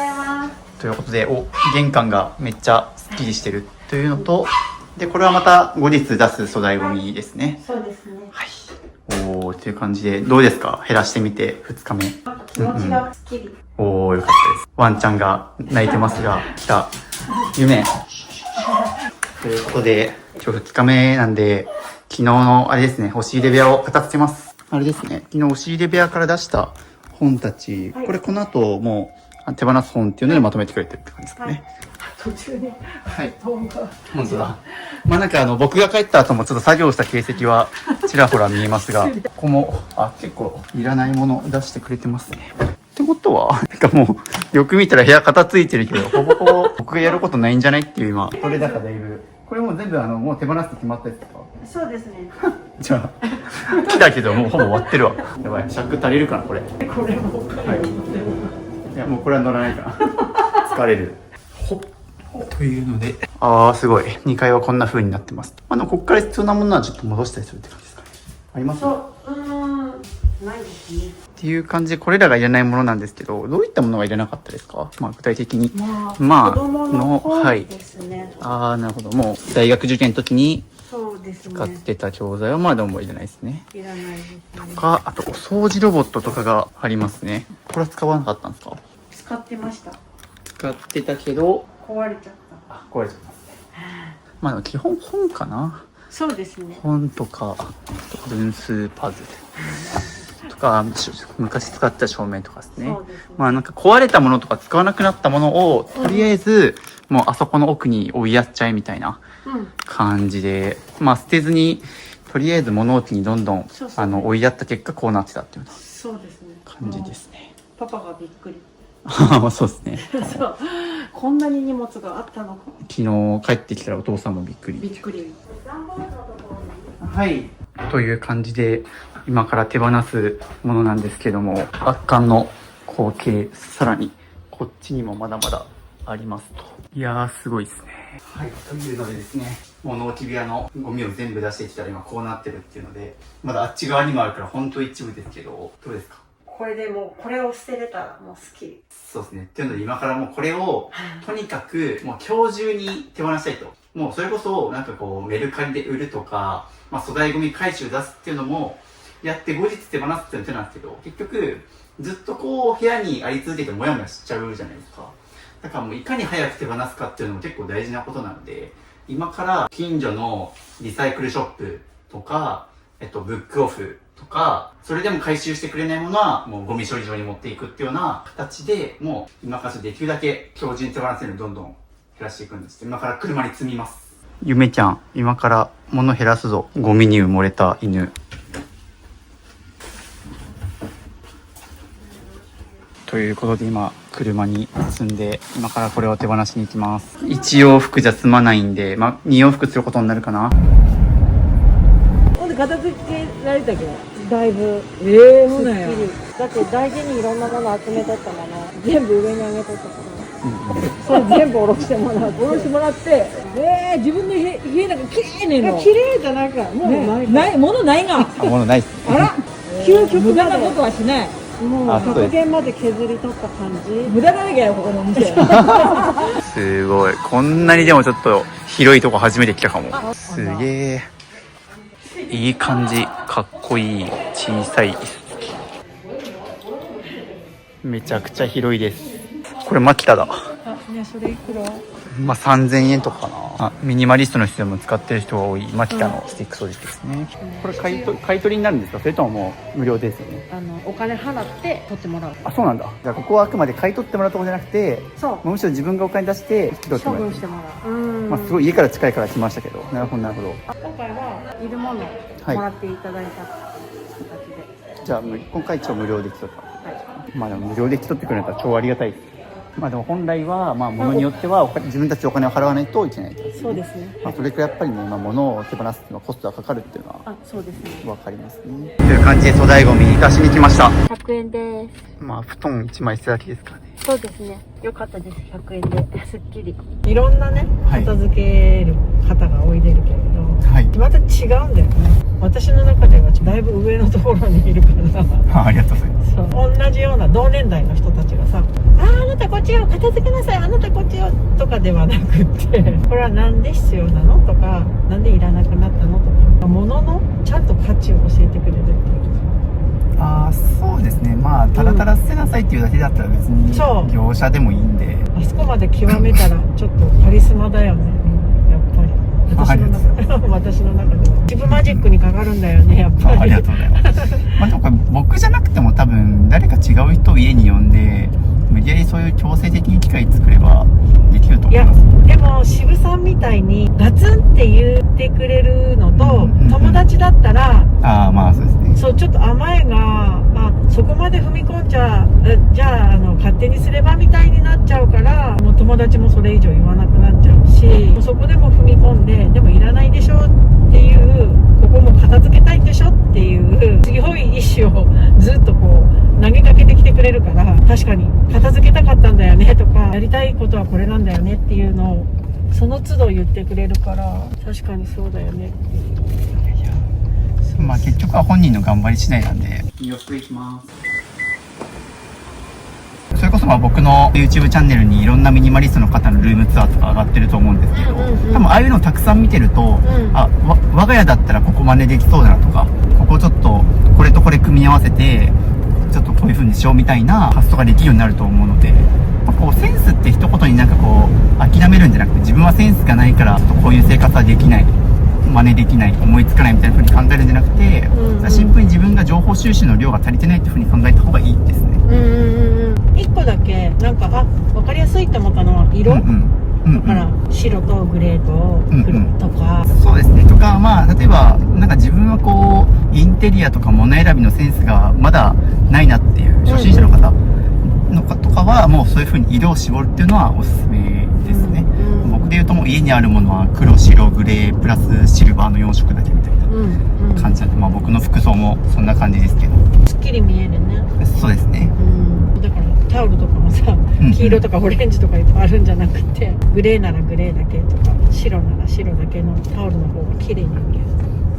ということで、玄関がめっちゃスっきりしてるというのと、で、これはまた後日出す粗大ゴミですね。そうですね。はい。おー、という感じで、どうですか？減らしてみて、2日目。気持ちがすっきり。おー、よかったです。ワンちゃんが泣いてますが、来た。夢。ということで、今日2日目なんで、昨日のあれですね、押し入れ部屋を片付けます。あれですね、昨日押し入れ部屋から出した本たち、これこの後もう手放す本っていうのでまとめてくれてるって感じですかね。途中で。はい。本当だ。まあなんか僕が帰った後もちょっと作業した形跡はちらほら見えますが、ここも、結構いらないもの出してくれてますね。ってことは、なんかもう、よく見たら部屋片付いてるけど、ほぼほぼ僕がやることないんじゃないっていう今、これだからだいぶ。これもう全部もう手放すって決まったやつですか？そうですね。じゃあ、来たけどもうほぼ終わってるわ。やばい、尺足りるかな、これ。これも。はい。いや、もうこれは乗らないかな。疲れる。ほっ。というので、すごい。2階はこんな風になってます。でもこっから必要なものはちょっと戻したりするって感じですかね。あります？ないですね。っていう感じで、これらがいらないものなんですけど、どういったものがいらなかったですか？まあ、具体的に。子供の本ですね。なるほど。もう、大学受験の時にそうですね。使ってた教材はまあ、どうもいらないですね。いらないですね。とか、あと、お掃除ロボットとかがありますね。これは使わなかったんですか？使ってました。使ってたけど、壊れちゃった。壊れちゃったんですね。まあ、でも基本本かな。そうですね。本とか、分数パズルとか、昔使った照明とかですね。そうですね。まあなんか壊れたものとか使わなくなったものを、とりあえず、もうあそこの奥に追いやっちゃえみたいな感じで、まあ捨てずに、とりあえず物置にどんどん、追いやった結果こうなってたっていうようそうですね。な感じですね。パパがびっくり。そうですね。そう。こんなに荷物があったのか。昨日帰ってきたらお父さんもびっくり。びっくり。はい。という感じで、今から手放すものなんですけども、圧巻の光景、さらに、こっちにもまだまだありますと。いやー、すごいですね。はい。というのでですね、物置部屋のゴミを全部出してきたら今こうなってるっていうので、まだあっち側にもあるから本当一部ですけど、どうですか？これでもう、これを捨てれたらもうスッキリ。そうですね。っていうので今からもうこれを、とにかくもう今日中に手放したいと。もうそれこそなんかこうメルカリで売るとか、まあ粗大ゴミ回収出すっていうのもやって後日手放すっていうの手なんですけど、結局ずっとこう部屋にあり続けてモヤモヤしちゃうじゃないですか。だからもういかに早く手放すかっていうのも結構大事なことなので、今から近所のリサイクルショップとか、ブックオフとか、それでも回収してくれないものはもうゴミ処理場に持っていくっていうような形で、もう今からできるだけ今日中に手放せるようにどんどん減らしていくんです。今から車に積みます。ゆめちゃん、今から物減らすぞ。ゴミに埋もれた犬。ということで今、車に積んで、今からこれを手放しに行きます。1往復じゃ済まないんで、まあ、2往復することになるかな。ほんで片付けられたけどだいぶほなやだって大事にいろんなもの集めとったもの全部上に上げとったから、それ全部下ろしてもらって下ろしてもらって自分の家なんかきれいねんの。きれいじゃないからもうない物ないが物ないっす。あら究極無駄なことはしない。もう極限まで削り取った感じ。無駄だらけやよここのお店すごい。こんなにでもちょっと広いとこ初めて来たかも。すげえ。いい感じ。かっこいい。小さい。めちゃくちゃ広いです。これマキタだ。ね、それいくら？まあ、3000円とかかな。ミニマリストの人でも使ってる人が多いマキタのスティック掃除機ですね。これ買い取りになるんですか？それとももう無料ですよね。お金払って取ってもらう。あ、そうなんだ。じゃあここはあくまで買い取ってもらうところじゃなくて、そうむしろ自分がお金出して引き取って処もらう。分してもらう。まあ、すごい家から近いから来ましたけど。なるほどなるほど。今回はいるものはいもらっていただいた形で。じゃあ今回一応無料で引き取った。はい。まあでも無料で引き取ってくれたら超ありがたいです。まあでも本来はまあ物によっては自分たちでお金を払わないといけないですね。そうですね。まあそれくらいやっぱりね、まあ物を手放すっていうのはコストがかかるっていうのはそうですね。わかりますね。という感じで粗大ゴミ出しに来ました。100円です。まあ布団1枚捨てだけですからね。そうですね。よかったです。100円で。すっきり。いろんなねはい片付ける方がおいでるけれど、はい。また違うんだよね。私の中ではだいぶ上のところにいるからありがとうございます。そう同じような同年代の人たちがさ、あななたこっちよ、片付けなさい、あなたこっちよとかではなくってこれはなんで必要なのとか、なんでいらなくなったのとか、物のちゃんと価値を教えてくれるっていう。ああ、そうですね。まあただただ捨てなさいっていうだけだったら別にそう業者でもいいんで。あそこまで極めたらちょっとカリスマだよね、やっぱり。私の中私の中では自分マジックにかかるんだよね、やっぱり。ありがとうございます。まあでもこれ僕じゃなくても多分誰か違う人を家に呼んで無理やりそういう強制的に機会作ればできると思います。でも渋さんみたいにガツンって言ってくれるのと、友達だったらああ、まあそうですね。そうちょっと甘えがそこまで踏み込んじゃじゃあ勝手にすればみたいになっちゃうから、もう友達もそれ以上言わなくなっちゃうし、そこでも踏み込んで、でもいらないでしょっていう、ここも片付けたいんでしょっていう強い意志をずっとこう投げかけてきてくれるから、確かに片付けたかったんだよねとか、やりたいことはこれなんだよねっていうのをその都度言ってくれるから、確かにそうだよねっていう。まあ結局は本人の頑張り次第なんで。よろしくいきます。それこそまあ僕の YouTube チャンネルにいろんなミニマリストの方のルームツアーとか上がってると思うんですけど、多分ああいうのをたくさん見てると、我が家だったらここ真似できそうだなとか、ここちょっとこれとこれ組み合わせてちょっとこういう風にしようみたいな発想ができるようになると思うので、こうセンスって一言になんかこう諦めるんじゃなくて、自分はセンスがないからちょっとこういう生活はできない、真似できない、思いつかないみたいな風に考えるんじゃなくて、シンプルに自分が情報収集の量が足りてないっていう風に考えた方がいいですね。一個だけなんか分かりやすいと思ったのは色、だから白とグレーと黒とか、そうですね。とか、まあ例えばなんか自分はこうインテリアとか物選びのセンスがまだないなっていう初心者の方とかは、もうそういう風に色を絞るっていうのはおすすめですね。僕で言うともう家にあるものは黒、白、グレープラスシルバーの4色だけみたいな感じなんで、まあ僕の服装もそんな感じですけど、すっきり見えるね。そうですね。だからタオルとかもさ、黄色とかオレンジとかいっぱいあるんじゃなくて、グレーならグレーだけとか、白なら白だけのタオルの方が綺麗に見える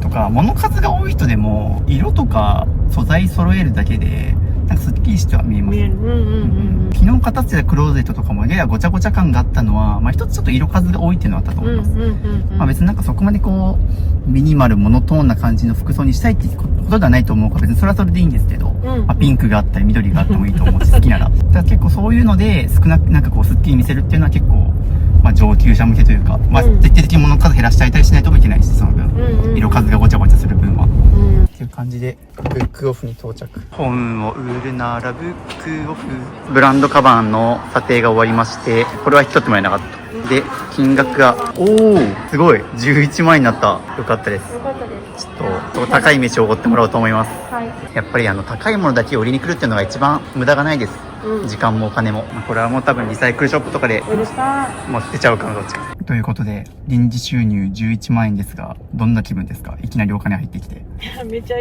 とか、物数が多い人でも色とか素材揃えるだけでなんかすっきりしては見えます。昨日片付けたクローゼットとかもややごちゃごちゃ感があったのは、まあ一つちょっと色数が多いっていうのはあったと思います。まあ別になんかそこまでこうミニマルモノトーンな感じの服装にしたいってことではないと思うから、別にそれはそれでいいんですけど、まあピンクがあったり緑があってもいいと思うし、好きなら。だから結構そういうので少なくなんかこうすっきり見せるっていうのは結構まあ上級者向けというか、まあ徹底的に物数減らしてあげたりしないともいけないし、その分色数がごちゃごちゃする分は。っていう感じでブックオフに到着。本を売るならブックオフ。ブランドカバンの査定が終わりまして、これは引き取ってもらえなかった。で金額がすごい11万円になった。よかったです。ちょっと高い飯をおごってもらおうと思います。やっぱり高いものだけを売りに来るっていうのが一番無駄がないです。時間もお金も。これはもう多分リサイクルショップとかでもう捨てちゃうかもどっちか。ということで臨時収入11万円ですが、どんな気分ですか？いきなりお金入ってきて。めちゃ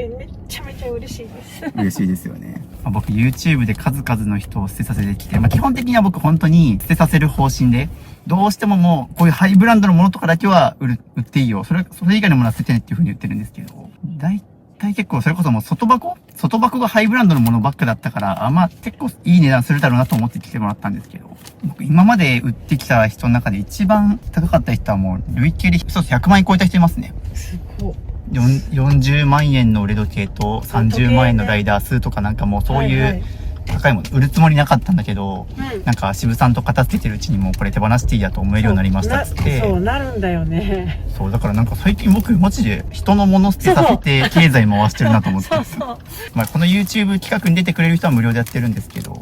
めちゃ嬉しいです。嬉しいですよね。僕 YouTube で数々の人を捨てさせてきて、基本的には僕本当に捨てさせる方針で、どうしてももうこういうハイブランドのものとかだけは売っていいよ、それ以外のものは捨ててねっていう風に言ってるんですけど、大体結構それこそもう外箱がハイブランドのものばっかだったから、結構いい値段するだろうなと思って来てもらったんですけど、僕今まで売ってきた人の中で一番高かった人はもう累計で一つ100万円超えた人いますね。すごい。40万円の腕時計と30万円のライダースとか、なんかもうそういう高いもの売るつもりなかったんだけど、なんか渋さんと片付けてるうちにもうこれ手放していいやと思えるようになりましたっつって。そうなるんだよね。そうだからなんか最近僕マジで人のもの捨てさせて経済回してるなと思ってこの YouTube 企画に出てくれる人は無料でやってるんですけど、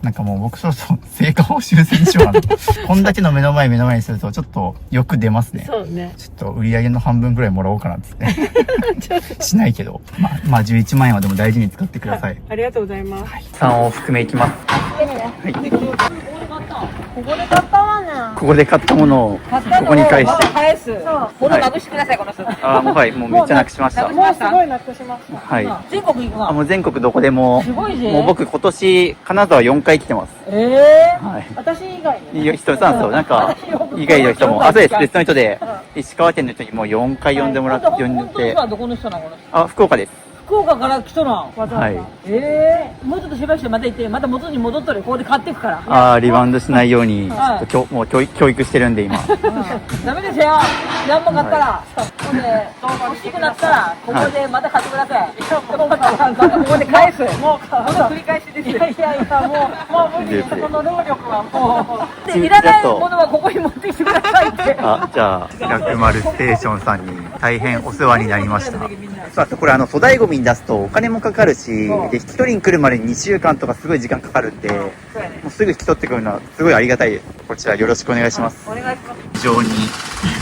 なんかもう僕そろそろ成果報酬制にしようかなこんだけの目の前にするとちょっとよく出ますね。そうね。ちょっと売り上げの半分ぐらいもらおうかなっつってしないけど、まあ11万円はでも大事に使ってください。ありがとうございます。3往復目いきます。ここで買ったわね。ここで買ったものをここに返して。返す。物なくしてください、この人。もうめっちゃなくしました。もうすごいなくしました。はい。全国行くな。もう全国どこでも。すごいね。もう僕今年金沢4回来てます。はい。私以外に。いい人なんですよ。なんか以外の人も、そうです。別の人で石川県の人にもう4回呼んでもらって。本当はどこの人なの？福岡です。福岡から来とらん。わざわざ。はいもうちょっとしばらくしてまた行って、また元に戻っとる。ここで買っていくから。ああ、リバウンドしないように、はいちょっともう教育してるんで今。ダメですよ。何も買ったら、ほんで、欲しくなったら、ここでまた買ってください。ここで返す。もう、繰り返しです。いやいや、もう無理です。その能力はもう。で、いらないものはここに持ってきてくださいって。あ、じゃあ、薬丸ステーションさんに大変お世話になりました。そう、あとこれ粗大ゴミに出すとお金もかかるし、で、引き取りに来るまでに2週間とかすごい時間かかるんで、もうすぐ引き取ってくるのはすごいありがたいです。こちらよろしくお願いします。お願いします。非常に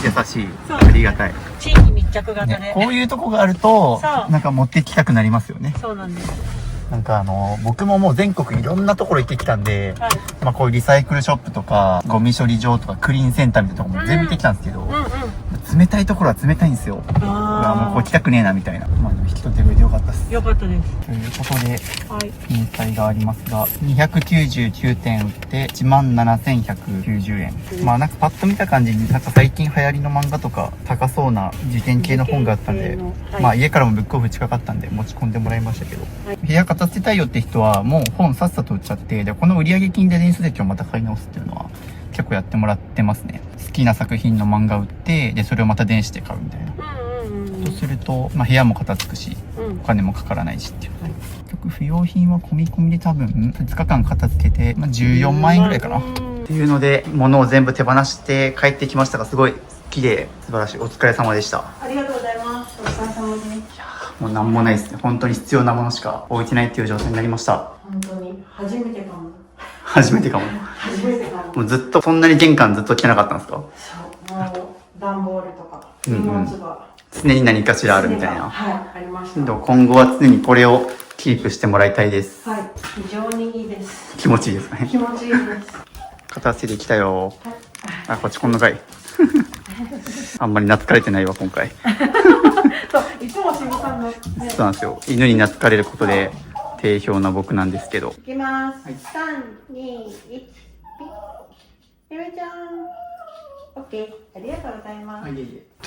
優しい、ありがたい。地域密着型で。こういうとこがあると、そうなんか持ってきたくなりますよね。そうなんです。なんか僕ももう全国いろんなところ行ってきたんで、はい。まあこういうリサイクルショップとか、ゴミ処理場とかクリーンセンターみたいなところも全部行ってきたんですけど、冷たいところは冷たいんですよ。うわもうこう来たくねえなみたいな。まあでも引き取ってくれてよかったです。よかったです。ということで、はい。返済がありますが、299点売って17,190円。まあなんかパッと見た感じに、なんか最近流行りの漫画とか高そうな受験系の本があったんで、はい、まあ家からもブックオフ近かったんで持ち込んでもらいましたけど、はい、部屋片付けたいよって人はもう本さっさと売っちゃって、で、この売上金で電子書籍をまた買い直すっていうのは結構やってもらってますね。好きな作品の漫画売って、で、それをまた電子で買うみたいな。とすると、まあ部屋も片付くし、お金もかからないしっていう。結局不要品は込み込みで多分2日間片付けて、まあ、14万円ぐらいかな。っていうので、物を全部手放して帰ってきましたが、すごい綺麗、素晴らしい。お疲れ様でした。ありがとうございます。お疲れ様です。いやー、もうなんもないですね。本当に必要なものしか置いてないっていう状態になりました。本当に初めてかも。初めてかも。初めてかも。もうずっと、そんなに玄関ずっと汚かったんですか？そう、もう段ボールとか荷物が、常に何かしらあるみたいな。はい、ありました。今後は常にこれをキープしてもらいたいです。はい、非常にいいです。気持ちいいですね。気持ちいいです。片付けてきたよ。あ、こっちこんなかい。あんまり懐かれてないわ、今回。そう、いつも渋さんの、ね、そうなんですよ。犬に懐かれることで定評な僕なんですけど。いきます。3、2、1、ピッ。ゆめちゃん。オッケー。ありがとうございます。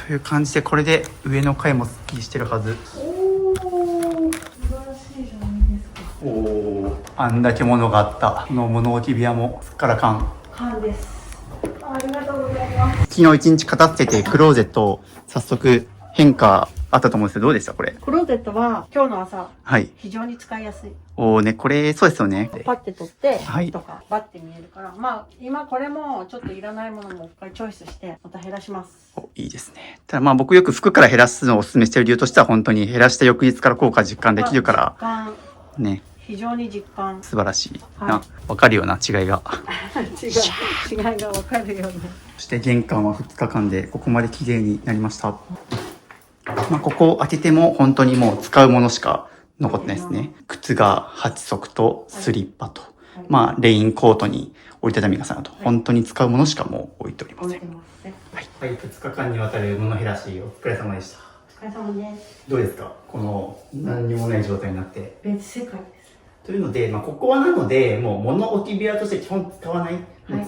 という感じで、これで上の階もスッキリしてるはず。おー、素晴らしいじゃないですか。おお、あんだけ物があった。この物置部屋もすっからかん。缶です。ありがとうございます。昨日一日片付けてクローゼット早速変化あったと思うんですけど、どうでしたこれ？クローゼットは今日の朝、はい。非常に使いやすい。おーね、これ、そうですよね。パッて取って、はいとか、バッて見えるから、まあ、今これもちょっといらないものも一回チョイスして、また減らします。お、いいですね。ただまあ僕よく服から減らすのをお勧めしている理由としては、本当に減らした翌日から効果実感できるから、ね。非常に実感。素晴らしいはな。わかるような違いが。違いがわかるように。そして玄関は2日間でここまで綺麗になりました。まあここを開けても本当にもう使うものしか残ってないですね。靴が8足とスリッパと、まあレインコートに折りたたみ傘など、本当に使うものしかもう置いておりません。はい、2日間にわたる物減らしお疲れ様でした。お疲れ様です。どうですかこの何にもない状態になって。別世界です。というので、まあ、ここはなので、もう物置き部屋として基本使わない。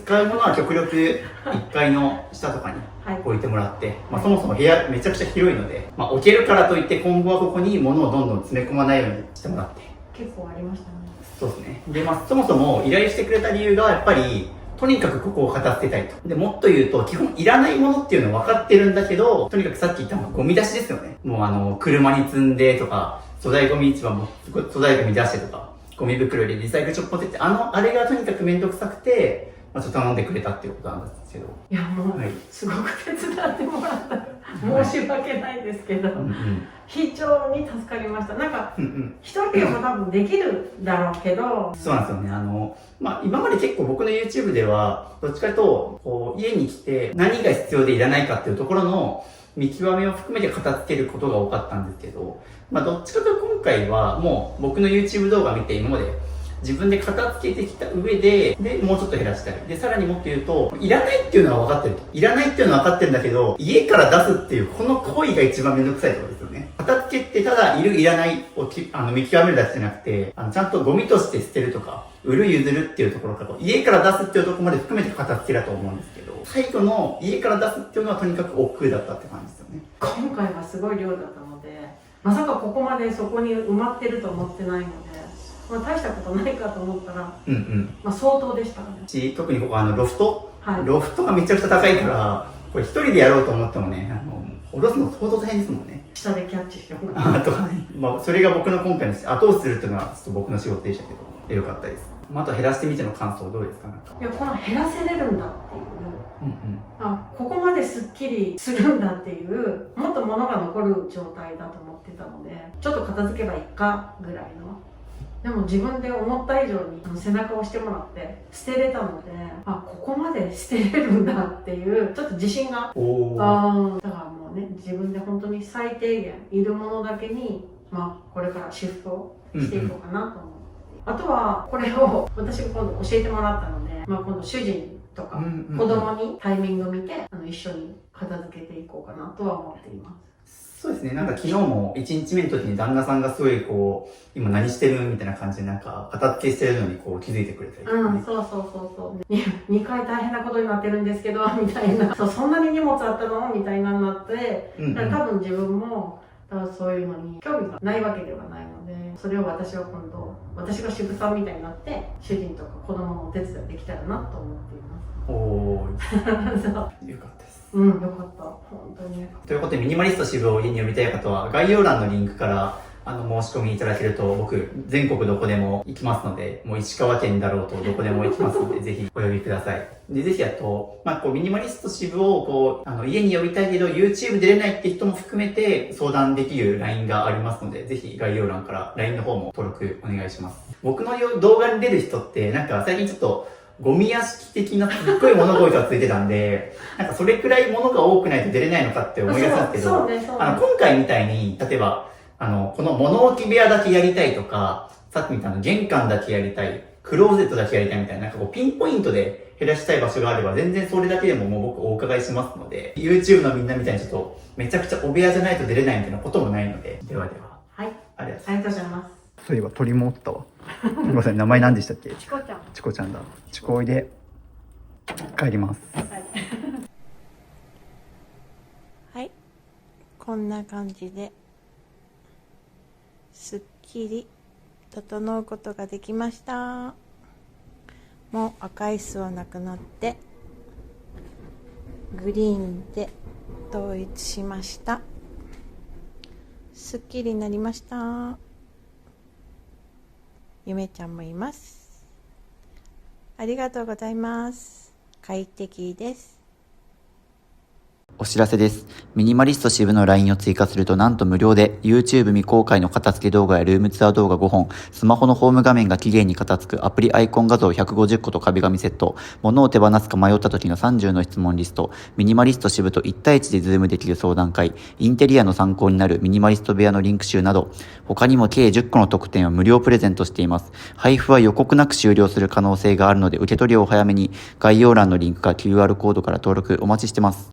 使うものは極力1階の下とかに置いてもらって、まあ、そもそも部屋めちゃくちゃ広いので、まあ、置けるからといって今後はここに物をどんどん詰め込まないようにしてもらって。結構ありましたね。そうですね。で、まあ、そもそも依頼してくれた理由がやっぱり、とにかくここを片付けたいと。で、もっと言うと、基本いらないものっていうのは分かってるんだけど、とにかくさっき言ったのはゴミ出しですよね。もう車に積んでとか、粗大ゴミ市場も粗大ゴミ出してとか、ゴミ袋でリサイクルショップ持ってって、あれがとにかくめんどくさくて、まあ、ちょっと頼んでくれたっていうことなんですけど。いや、もう、はい、すごく手伝ってもらった。申し訳ないですけど、非常に助かりました。なんか、一人でも多分できるだろうけど。そうなんですよね。まあ、今まで結構僕の YouTube では、どっちかというと、こう、家に来て何が必要でいらないかっていうところの見極めを含めて片付けることが多かったんですけど、まあ、どっちかというと今回はもう僕の YouTube 動画見て今まで自分で片付けてきた上で、もうちょっと減らしたい。で、さらにもっと言うと、いらないっていうのは分かってると。いらないっていうのは分かってるんだけど、家から出すっていう、この行為が一番めんどくさいところですよね。片付けってただいるいらないを見極めるだけじゃなくて、ちゃんとゴミとして捨てるとか、売る譲るっていうところから、家から出すっていうところまで含めて片付けだと思うんですけど、最後の家から出すっていうのはとにかく億劫だったって感じですよね。今回はすごい量だったので、まさかここまでそこに埋まってると思ってないので、まあ、大したことないかと思ったら、うんうん。まあ、相当でしたね。特にここロフト、はい、ロフトがめちゃくちゃ高いから、これ一人でやろうと思ってもね、下ろすの相当大変ですもんね。下でキャッチしてもらうとかね。まあ、それが僕の今回の後押しするっていうのは、ちょっと僕の仕事でしたけど、よかったです。あと減らしてみての感想どうですか？いや、この減らせれるんだっていう。うんうん、ここまですっきりするんだっていう、もっと物が残る状態だと思ってたので、ちょっと片付けばいいかぐらいの。でも自分で思った以上に背中を押してもらって捨てれたので、ここまで捨てれるんだっていうちょっと自信が。だからもうね、自分で本当に最低限いるものだけに、これからシフトしていこうかなと思って、あとはこれを私が今度教えてもらったので、今度主人とか子供にタイミング見て一緒に片付けていこうかなとは思っています。そうですね、なんか昨日も1日目の時に旦那さんがすごいこう、今何してるみたいな感じでなんか片付けしてるのにこう気づいてくれたりとか、ね。そう。2回大変なことになってるんですけど、みたいな。そんなに荷物あったのみたいなのになって、多分自分もそういうのに興味がないわけではないので、それを私は今度、私が渋さんみたいになって、主人とか子供のお手伝いできたらなと思っています。おー、よかったです。よかった。本当に。ということで、ミニマリスト支部を家に呼びたい方は、概要欄のリンクから申し込みいただけると、僕、全国どこでも行きますので、もう石川県だろうとどこでも行きますので、ぜひお呼びください。で、ぜひこう、ミニマリスト支部を家に呼びたいけど、YouTube 出れないって人も含めて相談できる LINE がありますので、ぜひ概要欄から LINE の方も登録お願いします。僕の動画に出る人って、なんか最近ちょっと、ゴミ屋敷的なすっごい物乞いがついてたんで、なんかそれくらい物が多くないと出れないのかって思いがちなんですけど、今回みたいに、例えば、この物置部屋だけやりたいとか、さっきみたいな玄関だけやりたい、クローゼットだけやりたいみたいな、なんかこうピンポイントで減らしたい場所があれば、全然それだけでももう僕お伺いしますので、YouTube のみんなみたいにちょっとめちゃくちゃお部屋じゃないと出れないみたいなこともないので、ではでは。はい。ありがとうございます。そういえば鳥もおったわ。ごめんなさい、名前何でしたっけ？チコちゃん。チコちゃんだ。チコおいで。帰ります。はい。こんな感じで、すっきり整うことができました。もう赤い巣はなくなって、グリーンで統一しました。すっきりになりました。ゆめちゃんもいます。ありがとうございます。快適です。お知らせです。ミニマリスト支部の LINE を追加するとなんと無料で YouTube 未公開の片付け動画やルームツアー動画5本、スマホのホーム画面が綺麗に片付くアプリアイコン画像150個と壁紙セット、物を手放すか迷った時の30の質問リスト、ミニマリスト支部と1対1でズームできる相談会、インテリアの参考になるミニマリスト部屋のリンク集など、他にも計10個の特典を無料プレゼントしています。配布は予告なく終了する可能性があるので受け取りをお早めに、概要欄のリンクか QR コードから登録お待ちしてます。